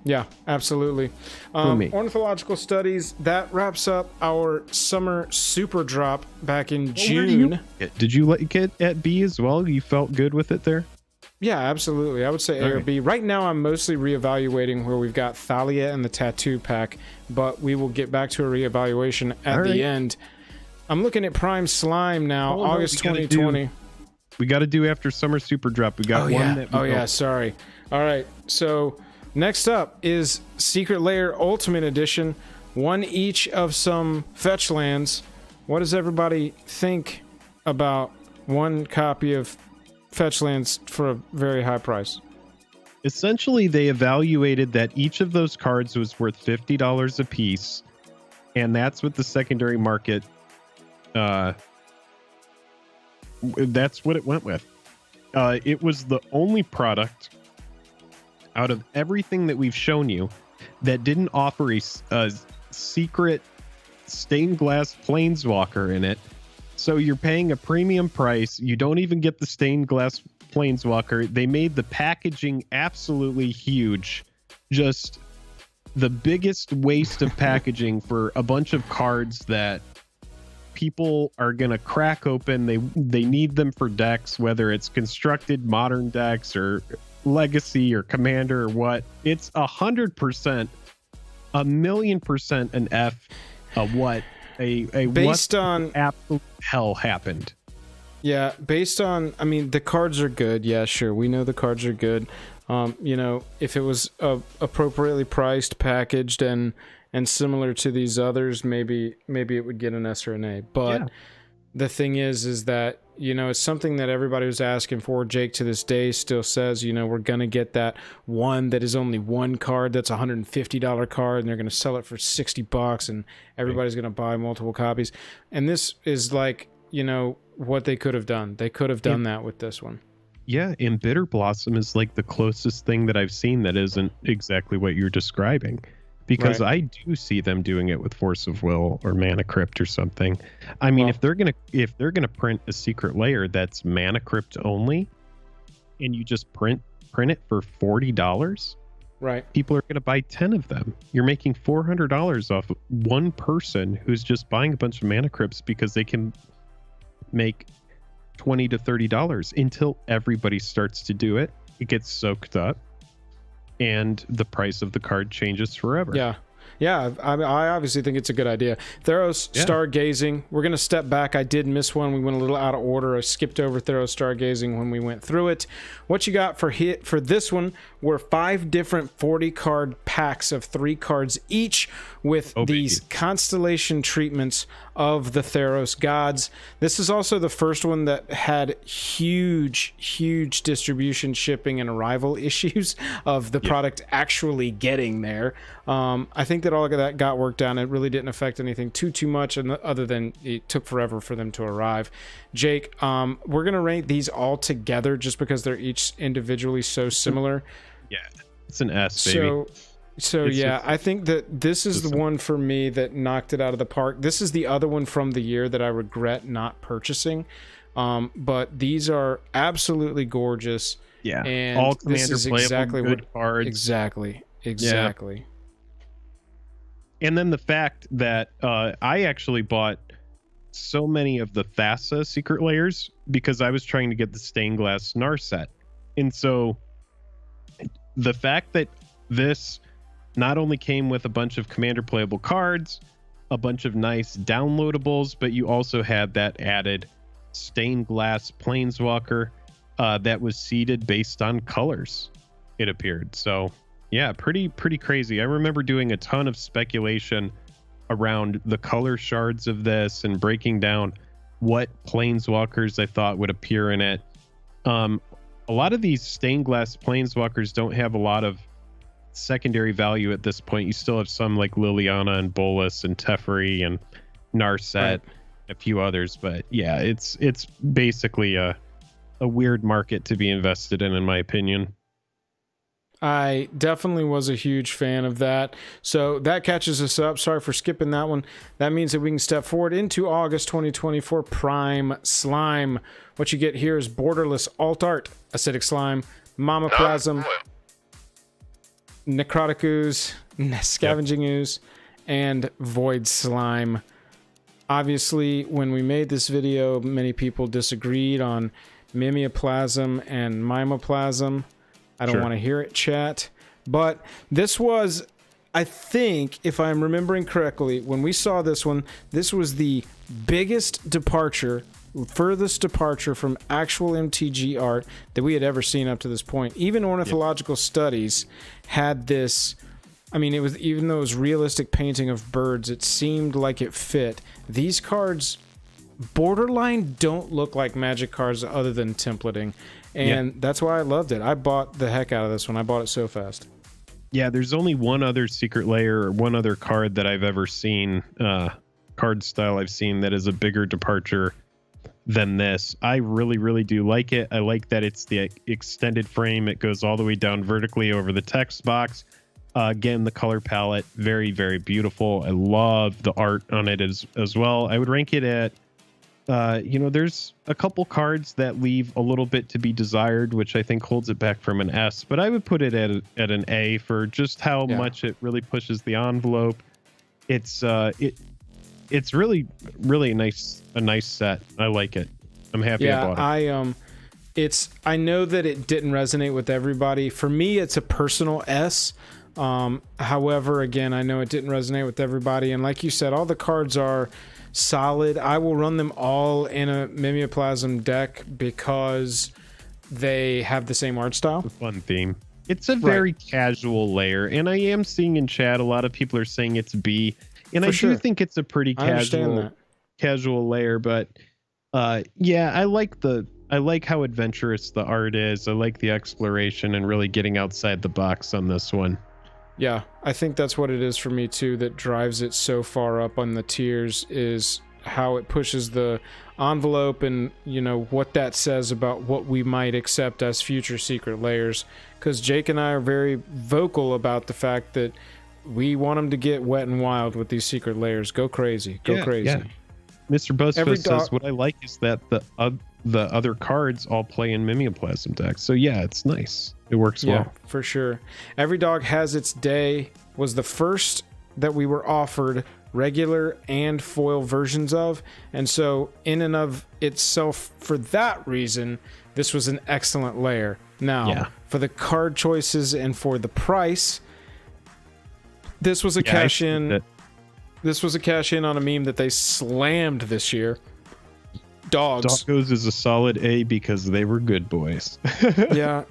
S1: Yeah, absolutely. Ornithological Studies, that wraps up our summer super drop back in June.
S3: Did you like it at B as well? You felt good with it there?
S1: Yeah, absolutely. I would say A or B. Right now, I'm mostly reevaluating where we've got Thalia and the Tattoo Pack, but we will get back to a reevaluation at the end. I'm looking at Prime Slime now, August 2020.
S3: We got to do after Summer Super Drop. We got one.
S1: Sorry. All right, so next up is Secret Lair Ultimate Edition. One each of some fetch lands. What does everybody think about one copy of fetch lands for a very high price?
S3: Essentially, they evaluated that each of those cards was worth $50 a piece, and that's what the secondary market that's what it went with. It was the only product out of everything that we've shown you that didn't offer a secret stained glass planeswalker in it. So you're paying a premium price. You don't even get the stained glass planeswalker. They made the packaging absolutely huge. Just the biggest waste of packaging for a bunch of cards that people are going to crack open. They need them for decks, whether it's constructed modern decks or legacy or commander or what. It's 100%, 1,000,000% an F of what
S1: based on
S3: absolute hell happened.
S1: Yeah, based on, I mean, the cards are good. Yeah, sure. We know the cards are good. If it was appropriately priced, packaged, and similar to these others, maybe it would get an S or an A. But the thing is that, it's something that everybody was asking for. Jake to this day still says, we're going to get that one that is only one card that's a $150 card, and they're going to sell it for $60, and everybody's going to buy multiple copies. And this is like, what they could have done. They could have done that with this one.
S3: Yeah, and Bitter Blossom is like the closest thing that I've seen that isn't exactly what you're describing. Because I do see them doing it with Force of Will or Mana Crypt or something. I mean, if they're gonna print a Secret Lair that's Mana Crypt only, and you just print it for $40,
S1: right?
S3: People are gonna buy 10 of them. You're making $400 off one person who's just buying a bunch of Mana Crypts because they can make $20 to $30 until everybody starts to do it. It gets soaked up, and the price of the card changes forever.
S1: Yeah, I obviously think it's a good idea. Theros Stargazing. We're going to step back. I did miss one. We went a little out of order. I skipped over Theros Stargazing when we went through it. What you got for this one were 5 different 40-card packs of 3 cards each with these constellation treatments of the Theros gods. This is also the first one that had huge distribution, shipping, and arrival issues of the product actually getting there. I think that all of that got worked out. It really didn't affect anything too much, other than it took forever for them to arrive. Jake, we're gonna rate these all together just because they're each individually so similar.
S3: Yeah, it's an S, baby.
S1: So yeah, I think that this is the one for me that knocked it out of the park. This is the other one from the year that I regret not purchasing. But these are absolutely gorgeous.
S3: Yeah,
S1: and
S3: all commander
S1: this is
S3: playable,
S1: exactly
S3: good cards.
S1: Exactly.
S3: Yeah. And then the fact that I actually bought so many of the Thassa Secret Lairs because I was trying to get the stained glass Gnar set. And so the fact that this not only came with a bunch of commander playable cards, a bunch of nice downloadables, but you also had that added stained glass planeswalker that was seeded based on colors, it appeared. So yeah, pretty crazy. I remember doing a ton of speculation around the color shards of this and breaking down what planeswalkers I thought would appear in it. A lot of these stained glass planeswalkers don't have a lot of secondary value at this point. You still have some like Liliana and Bolas and Teferi and Narset. a few others, but yeah, it's basically a weird market to be invested in my opinion.
S1: I definitely was a huge fan of that. So that catches us up. Sorry for skipping that one. That means that we can step forward into August 2024 Prime Slime. What you get here is Borderless Alt Art, Acidic Slime, Mamoplasm, Necrotic Ooze, Scavenging Ooze, and Void Slime. Obviously, when we made this video, many people disagreed on Mimeoplasm and Mimoplasm. I don't want to hear it, chat. But this was, I think, if I'm remembering correctly, when we saw this one, this was the biggest departure, furthest departure from actual MTG art that we had ever seen up to this point. Even Ornithological Studies had this. I mean, it was, even though it was realistic painting of birds, it seemed like it fit. These cards borderline don't look like Magic cards other than templating. And that's why I loved it. I bought the heck out of this one. I bought it so fast.
S3: Yeah, there's only one other Secret Lair or one other card that I've ever seen, card style I've seen that is a bigger departure than this. I really, really do like it. I like that it's the extended frame. It goes all the way down vertically over the text box. Again, the color palette, very, very beautiful. I love the art on it as well. I would rank it at, there's a couple cards that leave a little bit to be desired, which I think holds it back from an S, but I would put it at an A for just how much it really pushes the envelope. It's really, really a nice set. I like it. I'm happy I bought it.
S1: I know that it didn't resonate with everybody. For me, it's a personal S. However, again, I know it didn't resonate with everybody. And like you said, all the cards are solid. I will run them all in a Mimeoplasm deck because they have the same art style.
S3: It's a fun theme. It's a very casual layer. And I am seeing in chat, a lot of people are saying it's B. And I do think it's a pretty casual layer. But yeah, I like how adventurous the art is. I like the exploration and really getting outside the box on this one.
S1: Yeah, I think that's what it is for me too, that drives it so far up on the tiers, is how it pushes the envelope and, what that says about what we might accept as future Secret Lairs. Because Jake and I are very vocal about the fact that we want them to get wet and wild with these Secret Lairs. Go crazy. Go crazy. Yeah.
S3: Mr. Buzzfuzz says, what I like is that the other cards all play in Mimeoplasm decks. So yeah, it's nice. It works well.
S1: Yeah, for sure. Every Dog Has Its Day was the first that we were offered regular and foil versions of. And so in and of itself, for that reason, this was an excellent layer. Now, for the card choices and for the price, this was a cash in. This was a cash in on a meme that they slammed this year. Doggos
S3: is a solid A because they were good boys.
S1: Yeah,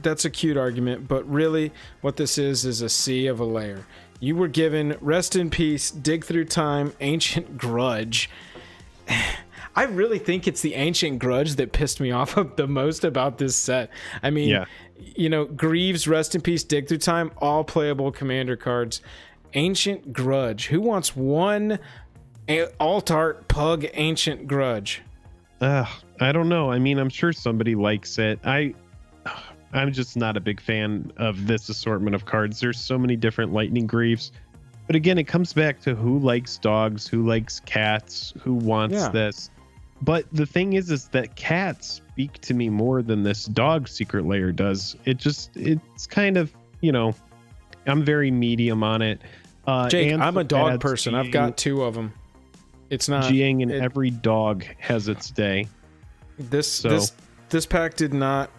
S1: that's a cute argument, but really what this is a C of a layer. You were given Rest in Peace, Dig Through Time, Ancient Grudge. I really think it's the Ancient Grudge that pissed me off the most about this set. I mean, Greaves, Rest in Peace, Dig Through Time, all playable commander cards. Ancient Grudge. Who wants one alt art pug Ancient Grudge?
S3: I don't know. I mean, I'm sure somebody likes it. I'm just not a big fan of this assortment of cards. There's so many different Lightning Greaves. But again, it comes back to who likes dogs, who likes cats, who wants this. But the thing is that cats speak to me more than this dog Secret Lair does. It's kind of, I'm very medium on it.
S1: Jake, I'm a dog person. I've got two of them. It's not
S3: Jiang, and every dog has its day.
S1: This pack did not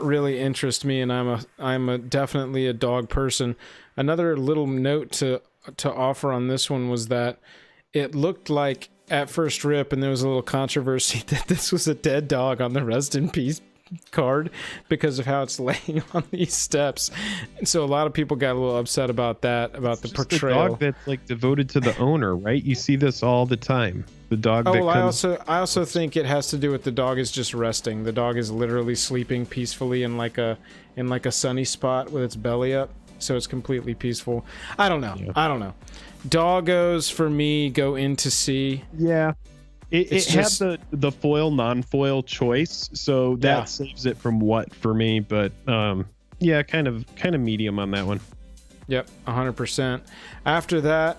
S1: really interest me, and I'm definitely a dog person. Another little note to offer on this one was that it looked like at first rip, and there was a little controversy that this was a dead dog on the Rest in Peace card because of how it's laying on these steps, and so a lot of people got a little upset about that, about the portrayal.
S3: A dog that's like devoted to the owner, right? You see this all the time. The dog.
S1: Oh, well, I also think it has to do with the dog is just resting. The dog is literally sleeping peacefully in like a sunny spot with its belly up. so it's completely peaceful. I don't know. Doggos for me go into C.
S3: Yeah. It had the foil non-foil choice, so that saves it from what for me, but yeah, kind of medium on that one.
S1: Yep, 100%. After that,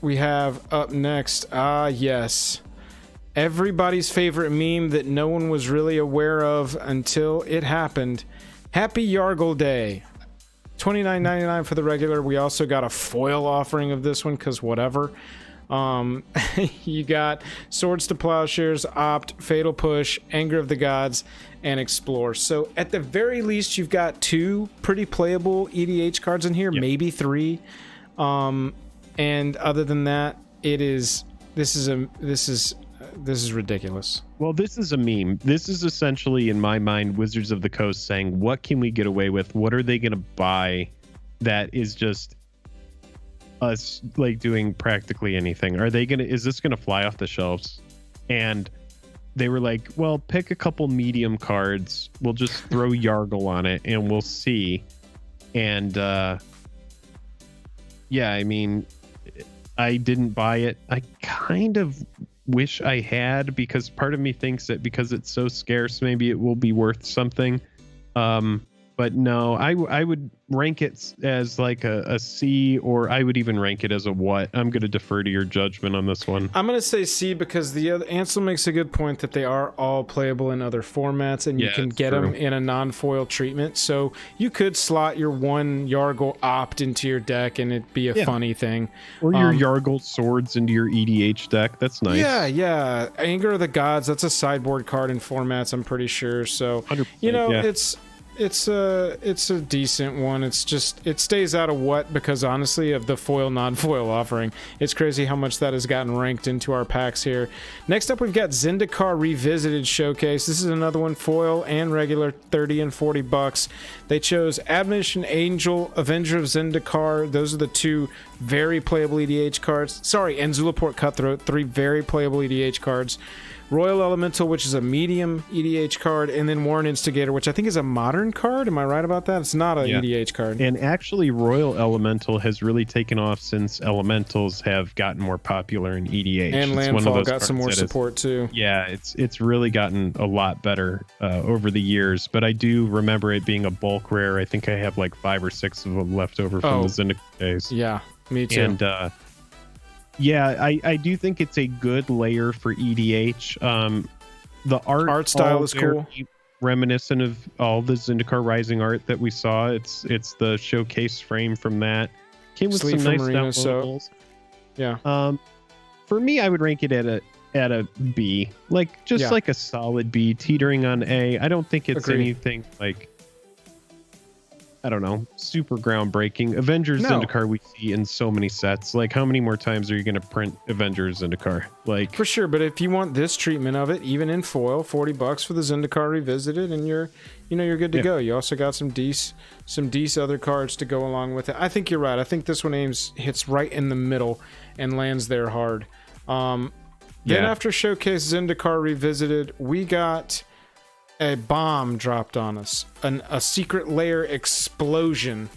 S1: we have up next, yes, everybody's favorite meme that no one was really aware of until it happened. Happy Yargle Day. $29.99 for the regular. We also got a foil offering of this one because whatever. You got Swords to Plowshares, Opt, Fatal Push, Anger of the Gods, and Explore. So at the very least, you've got 2 pretty playable EDH cards in here, maybe 3. And other than that, this is ridiculous.
S3: Well, this is a meme. This is essentially, in my mind, Wizards of the Coast saying, what can we get away with? What are they going to buy that is just us like doing practically anything? Is this gonna fly off the shelves? And they were like, well, pick a couple medium cards, we'll just throw Yargle on it and we'll see. And yeah, I mean, I didn't buy it. I kind of wish I had, because part of me thinks that because it's so scarce, maybe it will be worth something. But no, I would rank it as like a C, or I would even rank it as a what. I'm going to defer to your judgment on this one.
S1: I'm going to say C, because the other Ansel makes a good point that they are all playable in other formats, and you can get them in a non-foil treatment. So you could slot your one Yargle Opt into your deck, and it'd be a funny thing.
S3: Or your Yargle Swords into your EDH deck. That's nice.
S1: Yeah. Anger of the Gods, that's a sideboard card in formats, I'm pretty sure. So, it's a decent one. It's just, it stays out of what, because honestly, of the foil non-foil offering, it's crazy how much that has gotten ranked into our packs here. Next up, we've got Zendikar Revisited Showcase. This is another one, foil and regular, 30 and 40 bucks. They chose Admonition Angel, Avenger of Zendikar. Those are the 2 very playable EDH cards. Sorry, and Zulaport Cutthroat, 3 very playable EDH cards. Royal Elemental, which is a medium EDH card, and then Warren Instigator, which I think is a modern card. Am I right about that? It's not an EDH card.
S3: And actually, Royal Elemental has really taken off since Elementals have gotten more popular in EDH.
S1: And Landfall got some more support too.
S3: Yeah, it's really gotten a lot better over the years. But I do remember it being a bulk rare. I think I have like 5 or 6 of them left over from the Zendikar days.
S1: Yeah, me too.
S3: And yeah, I do think it's a good layer for EDH. The art style is cool, reminiscent of all the Zendikar Rising art that we saw. It's the showcase frame from that. Came with some nice downloadables.
S1: Yeah.
S3: For me, I would rank it at a B, like like a solid B, teetering on A. I don't think it's anything like, I don't know, super groundbreaking. Avengers Zendikar we see in so many sets. Like, how many more times are you going to print Avengers Zendikar? Like,
S1: for sure. But if you want this treatment of it, even in foil, $40 for the Zendikar Revisited, and you're good to go. You also got some decent other cards to go along with it. I think you're right. I think this one hits right in the middle and lands there hard. Then after Showcase Zendikar Revisited, we got a bomb dropped on us, a Secret Lair explosion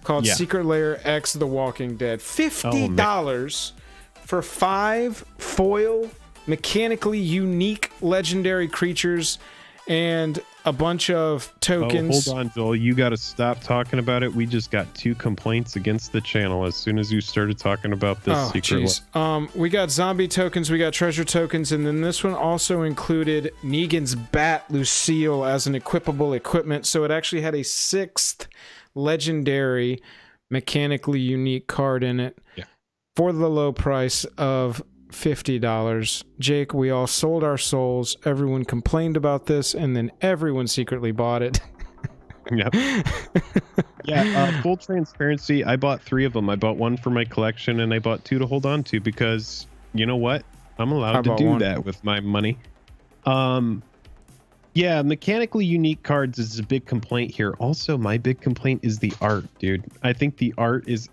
S1: called Secret Lair X The Walking Dead. $50 for 5 foil mechanically unique legendary creatures and a bunch of tokens.
S3: Hold on, Joel, you got to stop talking about it. We just got 2 complaints against the channel as soon as you started talking about this Secret Lair.
S1: We got zombie tokens, we got treasure tokens, and then this one also included Negan's Bat Lucille as an equipable equipment. So it actually had a 6th legendary mechanically unique card in it for the low price of $50. Jake, we all sold our souls. Everyone complained about this, and then everyone secretly bought it.
S3: Full transparency, I bought 3 of them. I bought 1 for my collection, and I bought 2 to hold on to, because you know what? I'm allowed to do that with my money. Mechanically unique cards is a big complaint here. Also, my big complaint is the art, dude. I think the art is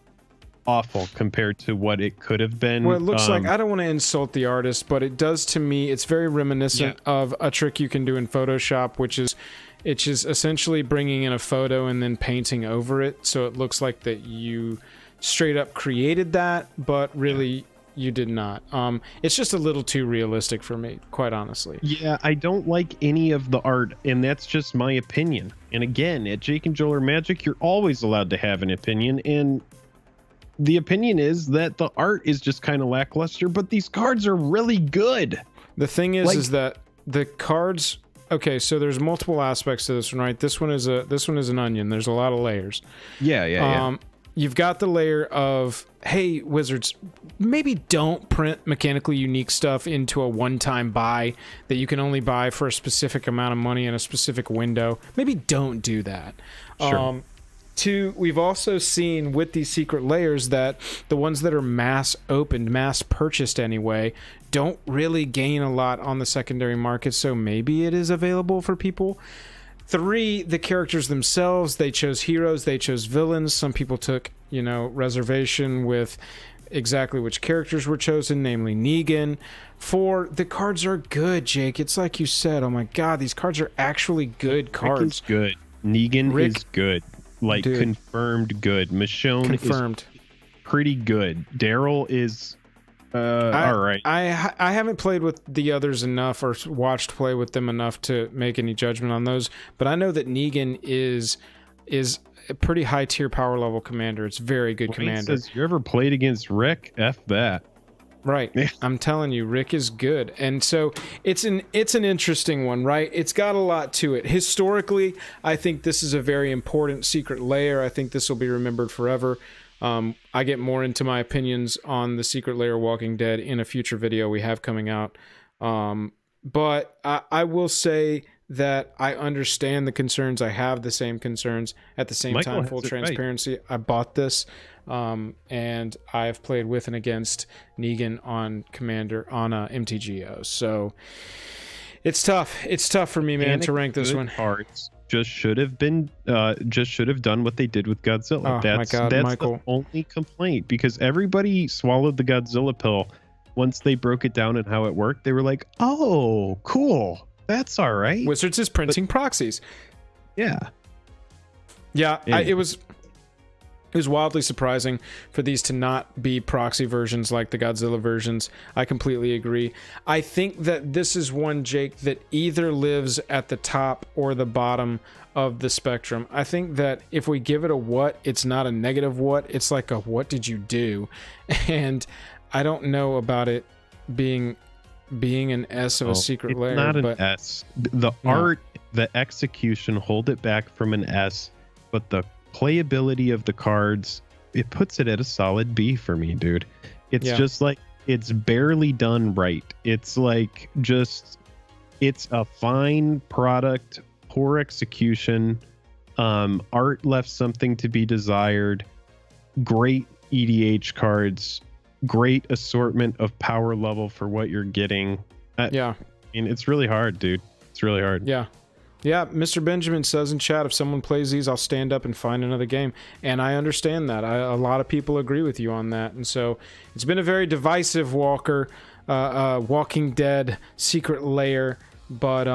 S3: awful compared to what it could have been.
S1: Well, it looks like, I don't want to insult the artist, but it does to me. It's very reminiscent of a trick you can do in Photoshop, which is which is essentially bringing in a photo and then painting over it, so it looks like that you straight up created that, but really you did not. It's just a little too realistic for me, quite honestly.
S3: Yeah, I don't like any of the art, and that's just my opinion. And again, at Jake and Joel or Magic, you're always allowed to have an opinion, and the opinion is that the art is just kind of lackluster, but these cards are really good.
S1: The thing is that the cards. Okay, so there's multiple aspects to this one, right? This one is an onion. There's a lot of layers.
S3: Yeah.
S1: You've got the layer of, hey, Wizards, maybe don't print mechanically unique stuff into a one-time buy that you can only buy for a specific amount of money in a specific window. Maybe don't do that.
S3: Sure.
S1: Two, we've also seen with these secret layers that the ones that are mass opened, mass purchased anyway, don't really gain a lot on the secondary market, so maybe it is available for people. Three, the characters themselves, they chose heroes, they chose villains. Some people took, reservation with exactly which characters were chosen, namely Negan. Four, the cards are good, Jake. It's like you said, oh my god, these cards are actually good cards.
S3: Rick is good. Negan is good. Like, dude, confirmed good. Michonne is pretty good. Daryl is all right.
S1: I haven't played with the others enough or watched play with them enough to make any judgment on those, but I know that Negan is a pretty high tier power level commander. It's very good commander.
S3: Says, you ever played against Rick? F that.
S1: Right. I'm telling you, Rick is good. And so it's an interesting one, right? It's got a lot to it. Historically, I think this is a very important secret layer. I think this will be remembered forever. I get more into my opinions on the Secret Lair Walking Dead in a future video we have coming out. But I will say that I understand the concerns. I have the same concerns. At the same time, full transparency, right. I bought this, and I've played with and against Negan on Commander on MTGO. So it's tough. It's tough for me, man, to rank this one.
S3: Cards just should have done what they did with Godzilla.
S1: Oh, that's Michael.
S3: The only complaint, because everybody swallowed the Godzilla pill once they broke it down and how it worked. They were like, oh, cool. That's all right.
S1: Wizards is printing proxies.
S3: Yeah.
S1: Yeah, it was wildly surprising for these to not be proxy versions like the Godzilla versions. I completely agree. I think that this is one, Jake, that either lives at the top or the bottom of the spectrum. I think that if we give it a what, it's not a negative what. It's like a what did you do? And I don't know about it being an S of a secret lair.
S3: Not an S. The art, the execution, hold it back from an S, but the playability of the cards, it puts it at a solid B for me, dude. It's just like, it's barely done right. It's like it's a fine product, poor execution. Art left something to be desired. Great EDH cards, great assortment of power level for what you're getting. I mean, it's really hard, dude. It's really hard.
S1: Yeah, Mr. Benjamin says in chat, if someone plays these, I'll stand up and find another game. And I understand that. A lot of people agree with you on that. And so it's been a very divisive Walking Dead Secret Lair. But,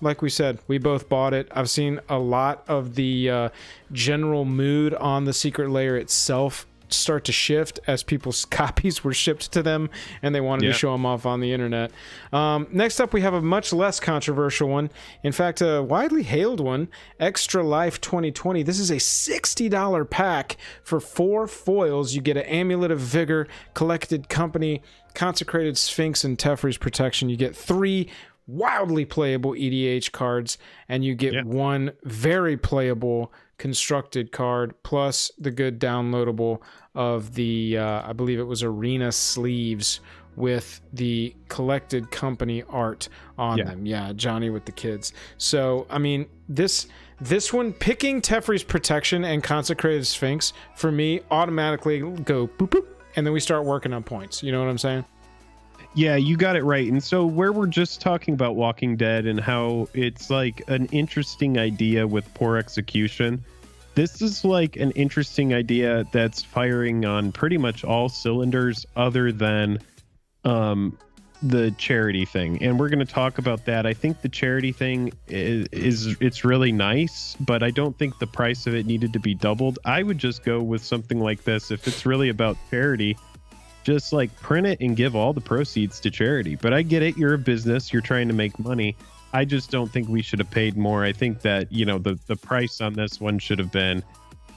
S1: like we said, we both bought it. I've seen a lot of the general mood on the Secret Lair itself start to shift as people's copies were shipped to them and they wanted to show them off on the internet. Next up, we have a much less controversial one. In fact, a widely hailed one, Extra Life 2020. This is a $60 pack for 4 foils. You get an Amulet of Vigor, Collected Company, Consecrated Sphinx, and Teferi's Protection. You get 3 wildly playable EDH cards, and you get 1 very playable constructed card, plus the good downloadable of the I believe it was Arena sleeves with the Collected Company art on them. Yeah, Johnny with the kids. So I mean, this one, picking Teferi's Protection and Consecrated Sphinx, for me, automatically go boop boop, and then we start working on points. You know what I'm saying?
S3: Yeah, you got it right. And so where we're just talking about Walking Dead and how it's like an interesting idea with poor execution, this is like an interesting idea that's firing on pretty much all cylinders other than the charity thing, and we're going to talk about that. I think the charity thing is it's really nice, but I don't think the price of it needed to be doubled. I would just go with something like this. If it's really about charity, just like print it and give all the proceeds to charity. But I get it. You're a business. You're trying to make money. I just don't think we should have paid more. I think that, you know, the price on this one should have been,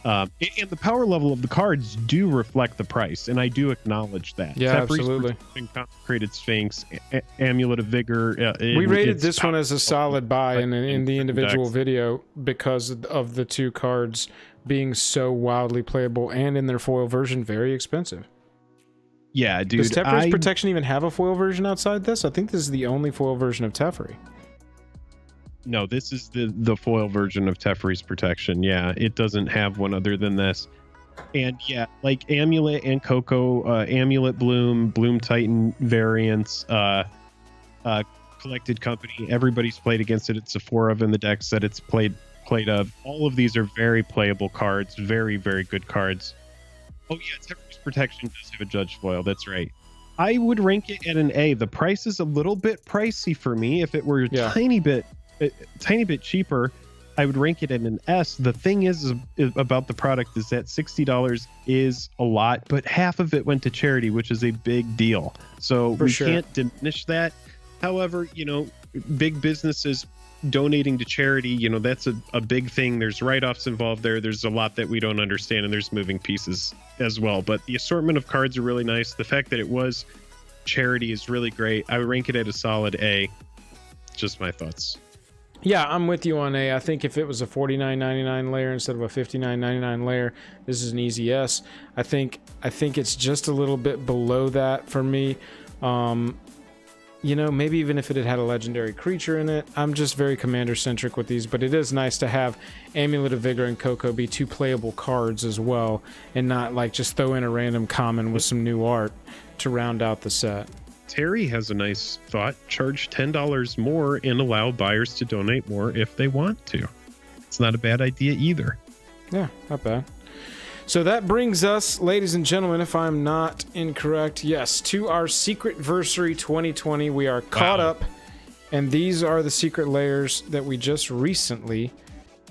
S3: and the power level of the cards do reflect the price, and I do acknowledge that.
S1: Yeah, absolutely.
S3: Consecrated Sphinx, Amulet of Vigor.
S1: We rated this one as a solid buy in the individual video because of the two cards being so wildly playable and in their foil version very expensive.
S3: Yeah, dude.
S1: Does Teferi's Protection even have a foil version outside this? I think this is the only foil version of Teferi.
S3: No, this is the foil version of Teferi's Protection. Yeah, it doesn't have one other than this. And yeah, like Amulet and Coco, Amulet Bloom, Bloom Titan variants, Collected Company, everybody's played against it. It's a 4 of in the decks that it's played of. All of these are very playable cards, very, very good cards. Oh yeah, Teferi's Protection does have a Judge foil, that's right. I would rank it at an A. The price is a little bit pricey for me. If it were a tiny bit cheaper, I would rank it at an S. The thing is about the product is that $60 is a lot, but half of it went to charity, which is a big deal. So can't diminish that. However, you know, big businesses donating to charity, you know, that's a big thing. There's write-offs involved there. There's a lot that we don't understand, and there's moving pieces as well. But the assortment of cards are really nice. The fact that it was charity is really great. I would rank it at a solid A. Just my thoughts.
S1: Yeah, I'm with you on A. I think if it was a $49.99 layer instead of a $59.99 layer, this is an easy S. I think it's just a little bit below that for me. You know, maybe even if it had a legendary creature in it. I'm just very commander-centric with these, but it is nice to have Amulet of Vigor and Coco be two playable cards as well, and not like just throw in a random common with some new art to round out the set.
S3: Terry has a nice thought. Charge $10 more and allow buyers to donate more if they want to. It's not a bad idea either.
S1: Yeah, not bad. So that brings us, ladies and gentlemen, if I'm not incorrect, yes, to our Secretversary 2020. We are caught up, and these are the secret layers that we just recently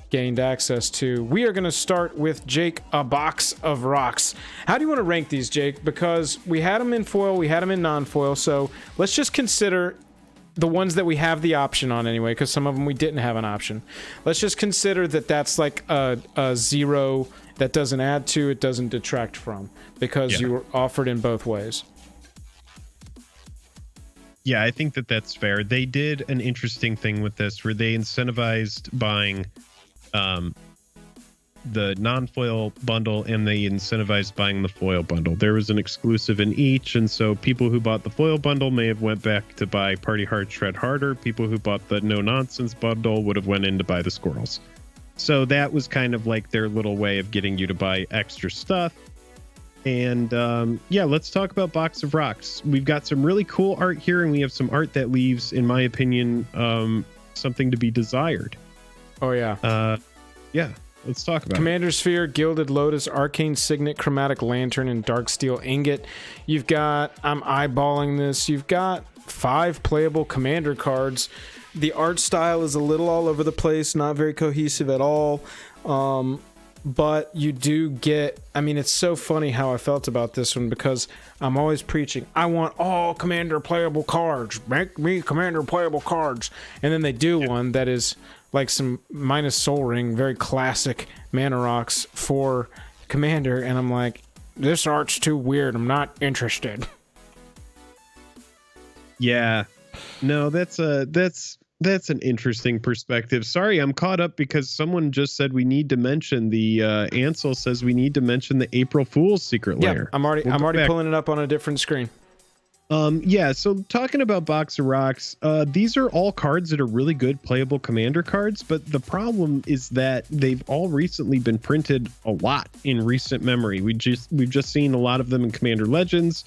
S1: gained access to. We are going to start with Jake, a box of rocks. How do you want to rank these, Jake? Because we had them in foil, we had them in non-foil, so let's just consider the ones that we have the option on anyway, because some of them we didn't have an option. Let's just consider that that's like a 0 that doesn't add to, it doesn't detract from, because you were offered in both ways.
S3: Yeah, I think that that's fair. They did an interesting thing with this where they incentivized buying the non-foil bundle, and they incentivized buying the foil bundle. There was an exclusive in each, and so people who bought the foil bundle may have went back to buy Party Hard Shred Harder. People who bought the no nonsense bundle would have went in to buy the squirrels. So that was kind of like their little way of getting you to buy extra stuff. And yeah, let's talk about Box of Rocks. We've got some really cool art here, and we have some art that leaves, in my opinion, something to be desired.
S1: Oh yeah.
S3: Yeah, let's talk about
S1: Commander Sphere, Gilded Lotus, Arcane Signet, Chromatic Lantern, and Darksteel Ingot. You've got, I'm eyeballing this, you've got 5 playable commander cards. The art style is a little all over the place, not very cohesive at all. But you do get, I mean, it's so funny how I felt about this one, because I'm always preaching, I want all commander playable cards. Make me commander playable cards. And then they do one that is like some minus Soul Ring, very classic mana rocks for commander. And I'm like, this art's too weird. I'm not interested.
S3: Yeah. No, that's an interesting perspective. Sorry, I'm caught up because someone just said we need to mention the Ansel says we need to mention the April Fool's Secret Lair.
S1: I'm already pulling it up on a different screen.
S3: Yeah, so talking about Box of Rocks, these are all cards that are really good playable commander cards, but the problem is that they've all recently been printed a lot in recent memory. We've just seen a lot of them in Commander Legends.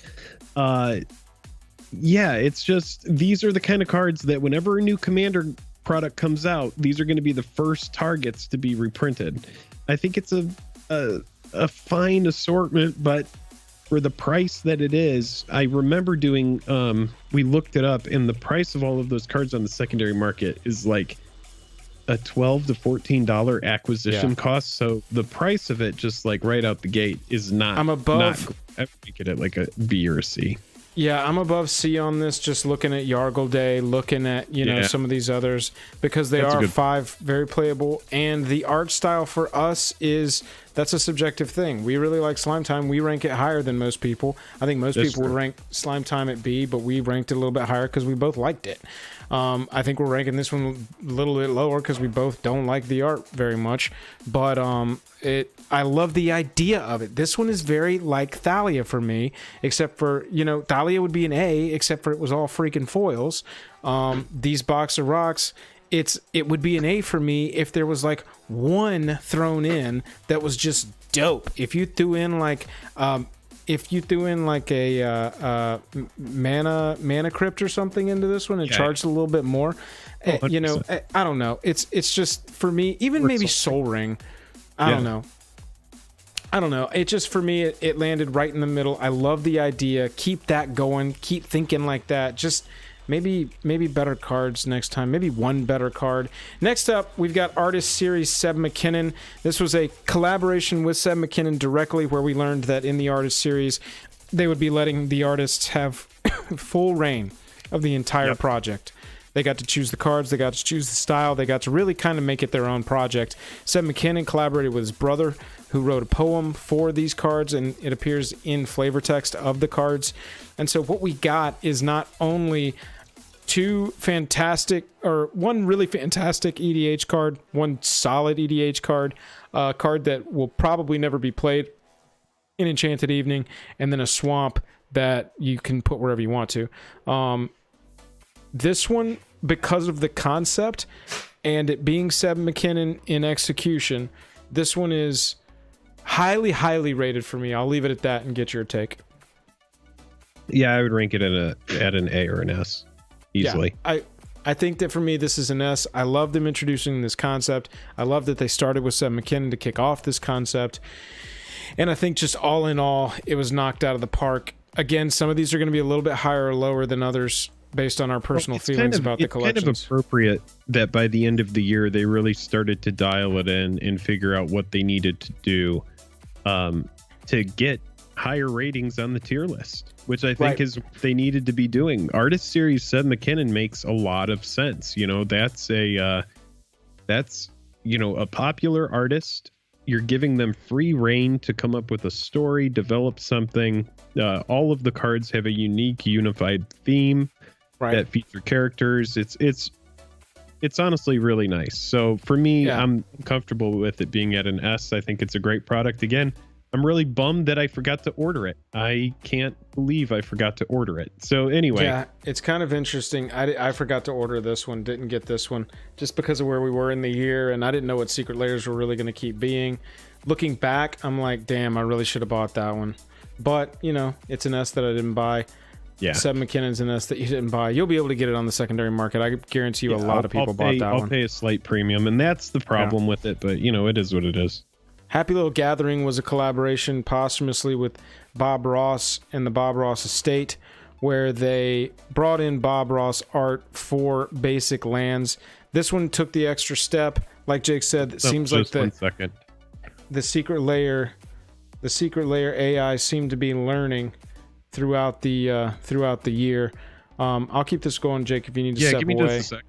S3: Yeah, it's just, these are the kind of cards that whenever a new commander product comes out, these are going to be the first targets to be reprinted. I think it's a fine assortment, but for the price that it is, I remember doing, we looked it up, and the price of all of those cards on the secondary market is like a $12 to $14 acquisition cost. So the price of it, just like right out the gate, is not.
S1: I'm above.
S3: I would get it like a B or a C.
S1: Yeah, I'm above C on this, just looking at Yargle Day, looking at, you know, some of these others, because they are 5 very playable, and the art style for us that's a subjective thing. We really like Slime Time. We rank it higher than most people. I think most people would rank Slime Time at B, but we ranked it a little bit higher because we both liked it. I think we're ranking this one a little bit lower because we both don't like the art very much, but I love the idea of it. This one is very like Thalia for me, except for, you know, Thalia would be an A, except for it was all freaking foils. These Box of Rocks, it would be an A for me if there was like one thrown in that was just dope. If you threw in like a mana crypt or something into this one and charged a little bit more, you know, I don't know. It's just for me, even maybe Soul Ring. I don't know. It just, for me, it landed right in the middle. I love the idea. Keep that going. Keep thinking like that. Just maybe better cards next time. Maybe one better card. Next up, we've got Artist Series Seb Mckinnon. This was a collaboration with Seb Mckinnon directly, where we learned that in the Artist Series, they would be letting the artists have full reign of the entire project. They got to choose the cards. They got to choose the style. They got to really kind of make it their own project. Seb Mckinnon collaborated with his brother, who wrote a poem for these cards, and it appears in flavor text of the cards. And so what we got is not only one really fantastic EDH card, one solid EDH card, a card that will probably never be played in Enchanted Evening, and then a swamp that you can put wherever you want to. This one, because of the concept and it being Seb Mckinnon in execution, this one is highly, highly rated for me. I'll leave it at that and get your take.
S3: Yeah, I would rank it at an A or an S easily.
S1: Yeah, I think that for me, this is an S. I love them introducing this concept. I love that they started with Seb Mckinnon to kick off this concept. And I think just all in all, it was knocked out of the park. Again, some of these are going to be a little bit higher or lower than others based on our personal feelings about the collections.
S3: It's kind of appropriate that by the end of the year, they really started to dial it in and figure out what they needed to do to get higher ratings on the tier list, which I think is what they needed to be doing. Artist Series Seb Mckinnon makes a lot of sense. You know, that's a popular artist. You're giving them free reign to come up with a story, develop something. All of the cards have a unique, unified theme that feature characters. It's honestly really nice. So for me, I'm comfortable with it being at an S. I think it's a great product. Again, I'm really bummed that I forgot to order it. I can't believe I forgot to order it. So anyway.
S1: Yeah, it's kind of interesting. I forgot to order this one, didn't get this one, just because of where we were in the year, and I didn't know what Secret Lairs were really going to keep being. Looking back, I'm like, damn, I really should have bought that one. But, you know, it's an S that I didn't buy. Yeah. Seb McKinnon's an S that you didn't buy. You'll be able to get it on the secondary market. I guarantee you a lot of people bought that one.
S3: I'll pay a slight premium, and that's the problem with it, but, you know, it is what it is.
S1: Happy Little Gathering was a collaboration posthumously with Bob Ross and the Bob Ross Estate, where they brought in Bob Ross art for basic lands. This one took the extra step. Like Jake said, it seems like the Secret Lair AI seemed to be learning throughout the year. I'll keep this going, Jake, if you need to step away.
S3: Give me just a sec.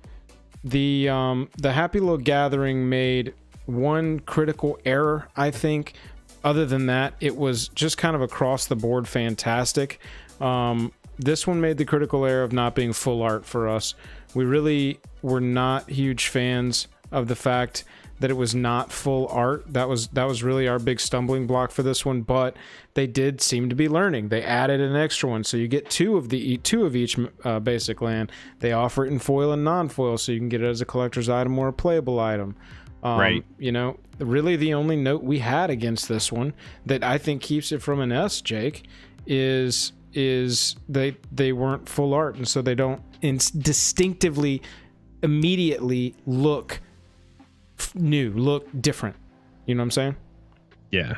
S1: The Happy Little Gathering made one critical error, I think. Other than that, it was just kind of across the board fantastic. This one made the critical error of not being full art for us. We really were not huge fans of the fact that it was not full art. That was really our big stumbling block for this one, but they did seem to be learning. They added an extra one, so you get two of each basic land. They offer it in foil and non-foil, so you can get it as a collector's item or a playable item. You know, really the only note we had against this one that I think keeps it from an S, Jake, is they weren't full art, and so they don't distinctively immediately look new, look different. You know what I'm saying?
S3: Yeah.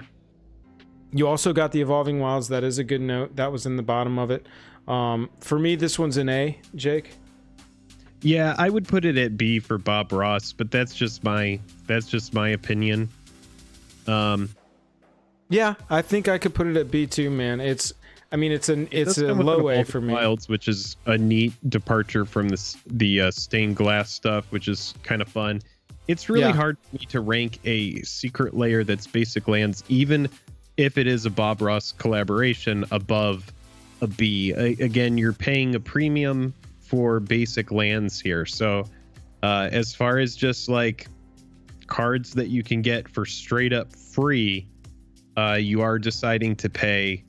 S1: You also got the Evolving Wilds. That is a good note. That was in the bottom of it. For me, this one's an A, Jake.
S3: Yeah, I would put it at B for Bob Ross, but that's just my opinion.
S1: Yeah, I think I could put it at B too, man. It's a low A for me.
S3: Wilds, which is a neat departure from the stained glass stuff, which is kind of fun. It's really hard for me to rank a Secret Lair that's basic lands, even if it is a Bob Ross collaboration, above a B. Again, you're paying a premium for basic lands here. So as far as just like cards that you can get for straight up free, you are deciding to pay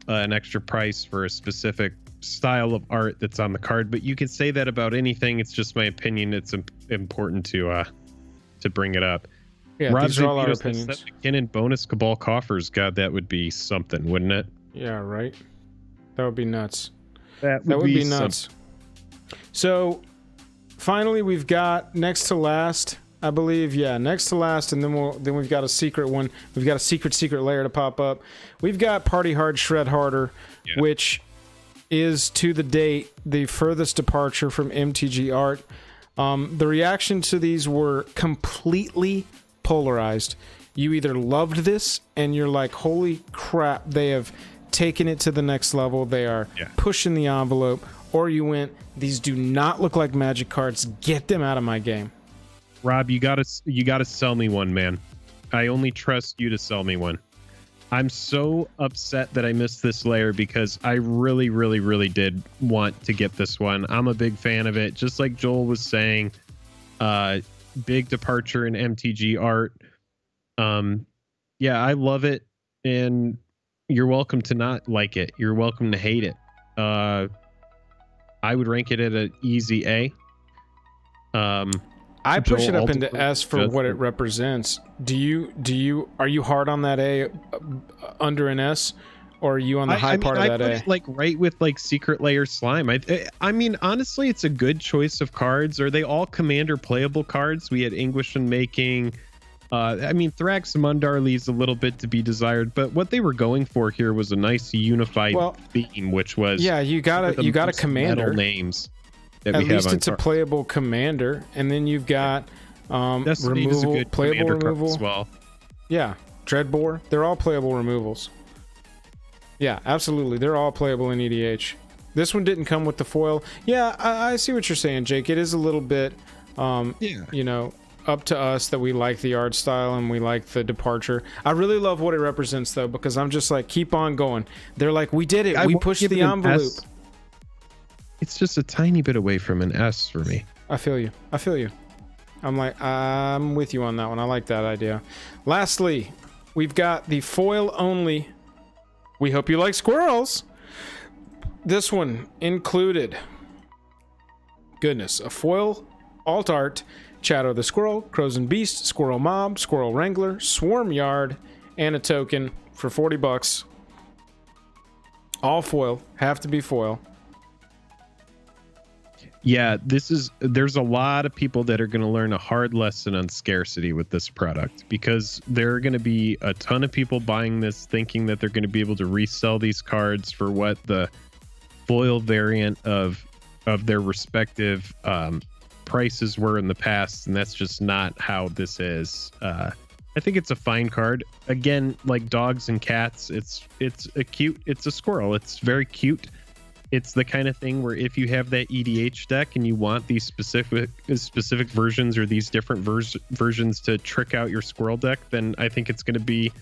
S3: an extra price for a specific style of art that's on the card. But you can say that about anything. It's just my opinion. It's important to bring it up.
S1: Yeah,
S3: Rob
S1: these are all our
S3: Zambito says
S1: opinions.
S3: McKinnon bonus Cabal coffers. God, that would be something, wouldn't it?
S1: Yeah, right. That would be nuts.
S3: That
S1: would be nuts. So finally, we've got next to last, I believe. Yeah, next to last, and then we've got a secret one. We've got a secret lair to pop up. We've got Party Hard Shred Harder, which is to the date the furthest departure from MTG art. The reaction to these were completely polarized. You either loved this and you're like, holy crap, they have taken it to the next level. They are pushing the envelope. Or you went, these do not look like Magic cards. Get them out of my game.
S3: Rob, you gotta sell me one, man. I only trust you to sell me one. I'm so upset that I missed this layer because I really, really, really did want to get this one. I'm a big fan of it. Just like Joel was saying, big departure in MTG art. Yeah, I love it, and you're welcome to not like it. You're welcome to hate it. I would rank it at an easy A.
S1: I push it up into S for what it represents. Are you hard on that A under an S, or are you on the high part of that A?
S3: Like right with like Secret Lair Slime. I mean, honestly, it's a good choice of cards. Are they all Commander playable cards? We had English and Making. I mean, Thraxamundar leaves a little bit to be desired, but what they were going for here was a nice unified theme, which was
S1: you got a commander
S3: names.
S1: At least it's a playable commander, and then you've got removal, playable removal
S3: as well.
S1: Yeah, Dreadbore, they're all playable removals. Yeah, absolutely, they're all playable in EDH. This one didn't come with the foil. Yeah, I see what you're saying, Jake. It is a little bit, you know, up to us that we like the art style and we like the departure. I really love what it represents, though, because I'm just like, keep on going. They're like, we did it. We pushed the envelope.
S3: It's just a tiny bit away from an S for me.
S1: I feel you. I'm with you on that one. I like that idea. Lastly, we've got the foil only. We hope you like squirrels. This one included, goodness, a foil alt art, Shadow the Squirrel, Crows and Beast, Squirrel Mob, Squirrel Wrangler, Swarm Yard, and a token for $40. All foil. Have to be foil.
S3: Yeah, there's a lot of people that are going to learn a hard lesson on scarcity with this product, because there are going to be a ton of people buying this thinking that they're going to be able to resell these cards for what the foil variant of their respective prices were in the past, and that's just not how this is. I think it's a fine card. Again, like dogs and cats, it's a squirrel. It's very cute. It's the kind of thing where if you have that EDH deck and you want these specific versions or these different versions to trick out your squirrel deck, then I think it's going to be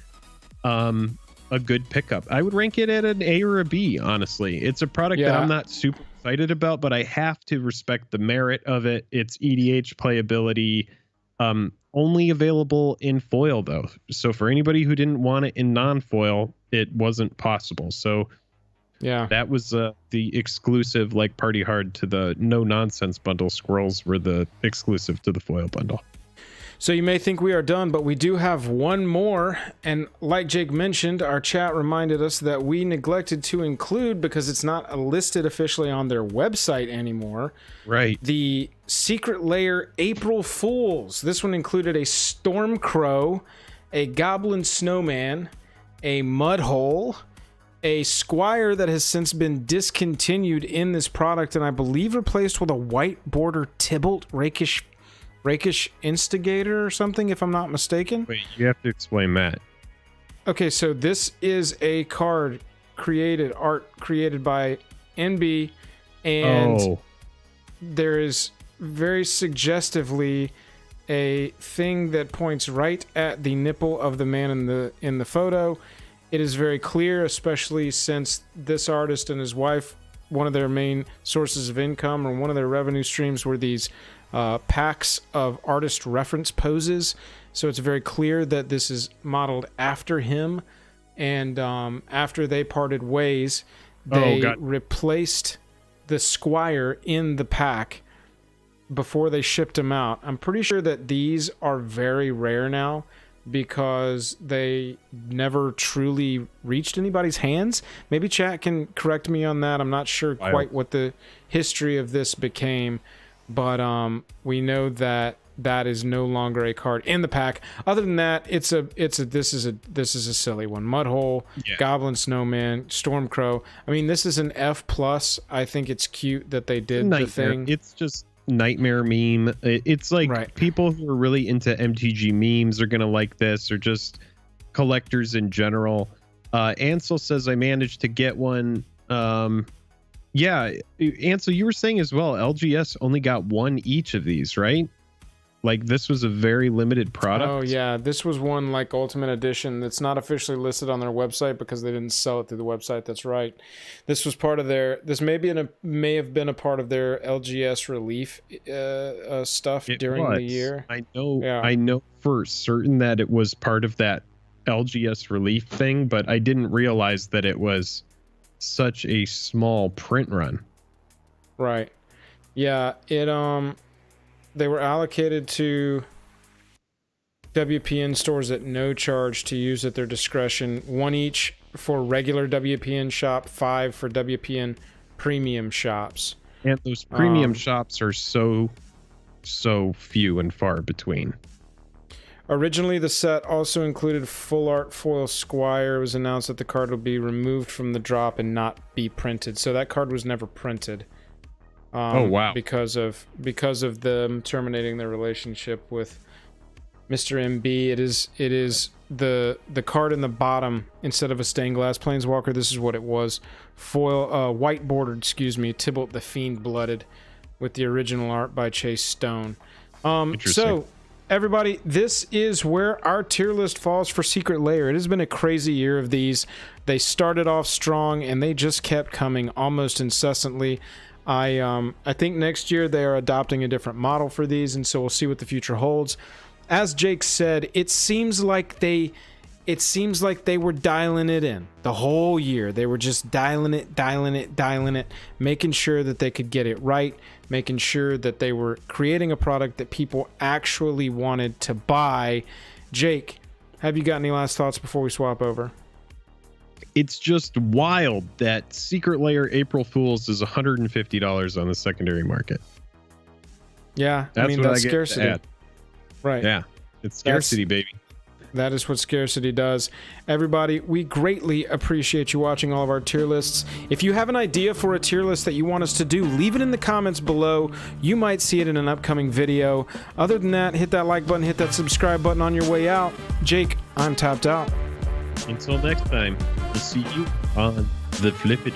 S3: a good pickup. I would rank it at an A or a B, honestly. It's a product that I'm not super excited about, but I have to respect the merit of it. It's EDH playability, only available in foil though. So for anybody who didn't want it in non-foil, it wasn't possible. So yeah, that was the exclusive, like Party Hard to the no nonsense bundle. Squirrels were the exclusive to the foil bundle.
S1: So you may think we are done, but we do have one more. And like Jake mentioned, our chat reminded us that we neglected to include, because it's not listed officially on their website anymore.
S3: Right.
S1: The Secret Lair April Fools. This one included a Stormcrow, a Goblin Snowman, a Mudhole, a Squire that has since been discontinued in this product and I believe replaced with a white border Tybalt Rakish Instigator or something, if I'm not mistaken.
S3: Wait, you have to explain that.
S1: Okay, so this is a card art created by NB, and there is very suggestively a thing that points right at the nipple of the man in the photo. It is very clear, especially since this artist and his wife, one of their main sources of income or one of their revenue streams were these packs of artist reference poses. So it's very clear that this is modeled after him. And after they parted ways, they replaced the Squire in the pack before they shipped him out. I'm pretty sure that these are very rare now because they never truly reached anybody's hands. Maybe chat can correct me on that. I'm not sure quite what the history of this became, but we know that that is no longer a card in the pack. Other than that, this is a silly one. Mudhole, Goblin Snowman, Stormcrow. I mean, this is an F+. I think it's cute that they did the thing.
S3: It's just nightmare meme. It's like people who are really into MTG memes are gonna like this, or just collectors in general. Ansel says I managed to get one. Yeah, Ansel, you were saying as well, LGS only got one each of these, right? Like, this was a very limited product.
S1: Oh yeah, this was one like Ultimate Edition that's not officially listed on their website because they didn't sell it through the website. That's right. This was part of their. This may have been a part of their LGS relief stuff during the year.
S3: I know. Yeah. I know for certain that it was part of that LGS relief thing, but I didn't realize that it was such a small print run.
S1: Right. Yeah. It They were allocated to WPN stores at no charge to use at their discretion. 1 each for regular WPN shop, 5 for WPN premium shops.
S3: And those premium shops are so few and far between.
S1: Originally, the set also included full art foil Squire. It was announced that the card would be removed from the drop and not be printed. So that card was never printed.
S3: Oh wow!
S1: Because of them terminating their relationship with Mr. MB, it is the card in the bottom instead of a stained glass planeswalker. This is what it was: foil, white bordered, Tybalt the Fiend Blooded, with the original art by Chase Stone. So everybody, this is where our tier list falls for Secret Lair. It has been a crazy year of these. They started off strong and they just kept coming almost incessantly. I think next year they are adopting a different model for these, and so we'll see what the future holds. As Jake said, it seems like they were dialing it in the whole year. They were just dialing it, making sure that they could get it right, making sure that they were creating a product that people actually wanted to buy. Jake, have you got any last thoughts before we swap over?
S3: It's just wild that Secret Lair April Fools is $150 on the secondary market.
S1: Yeah, that's scarcity. Right.
S3: Yeah, it's scarcity, baby.
S1: That is what scarcity does. Everybody, we greatly appreciate you watching all of our tier lists. If you have an idea for a tier list that you want us to do, leave it in the comments below. You might see it in an upcoming video. Other than that, hit that like button, hit that subscribe button on your way out. Jake, I'm tapped out.
S3: Until next time, we'll see you on the Flippity.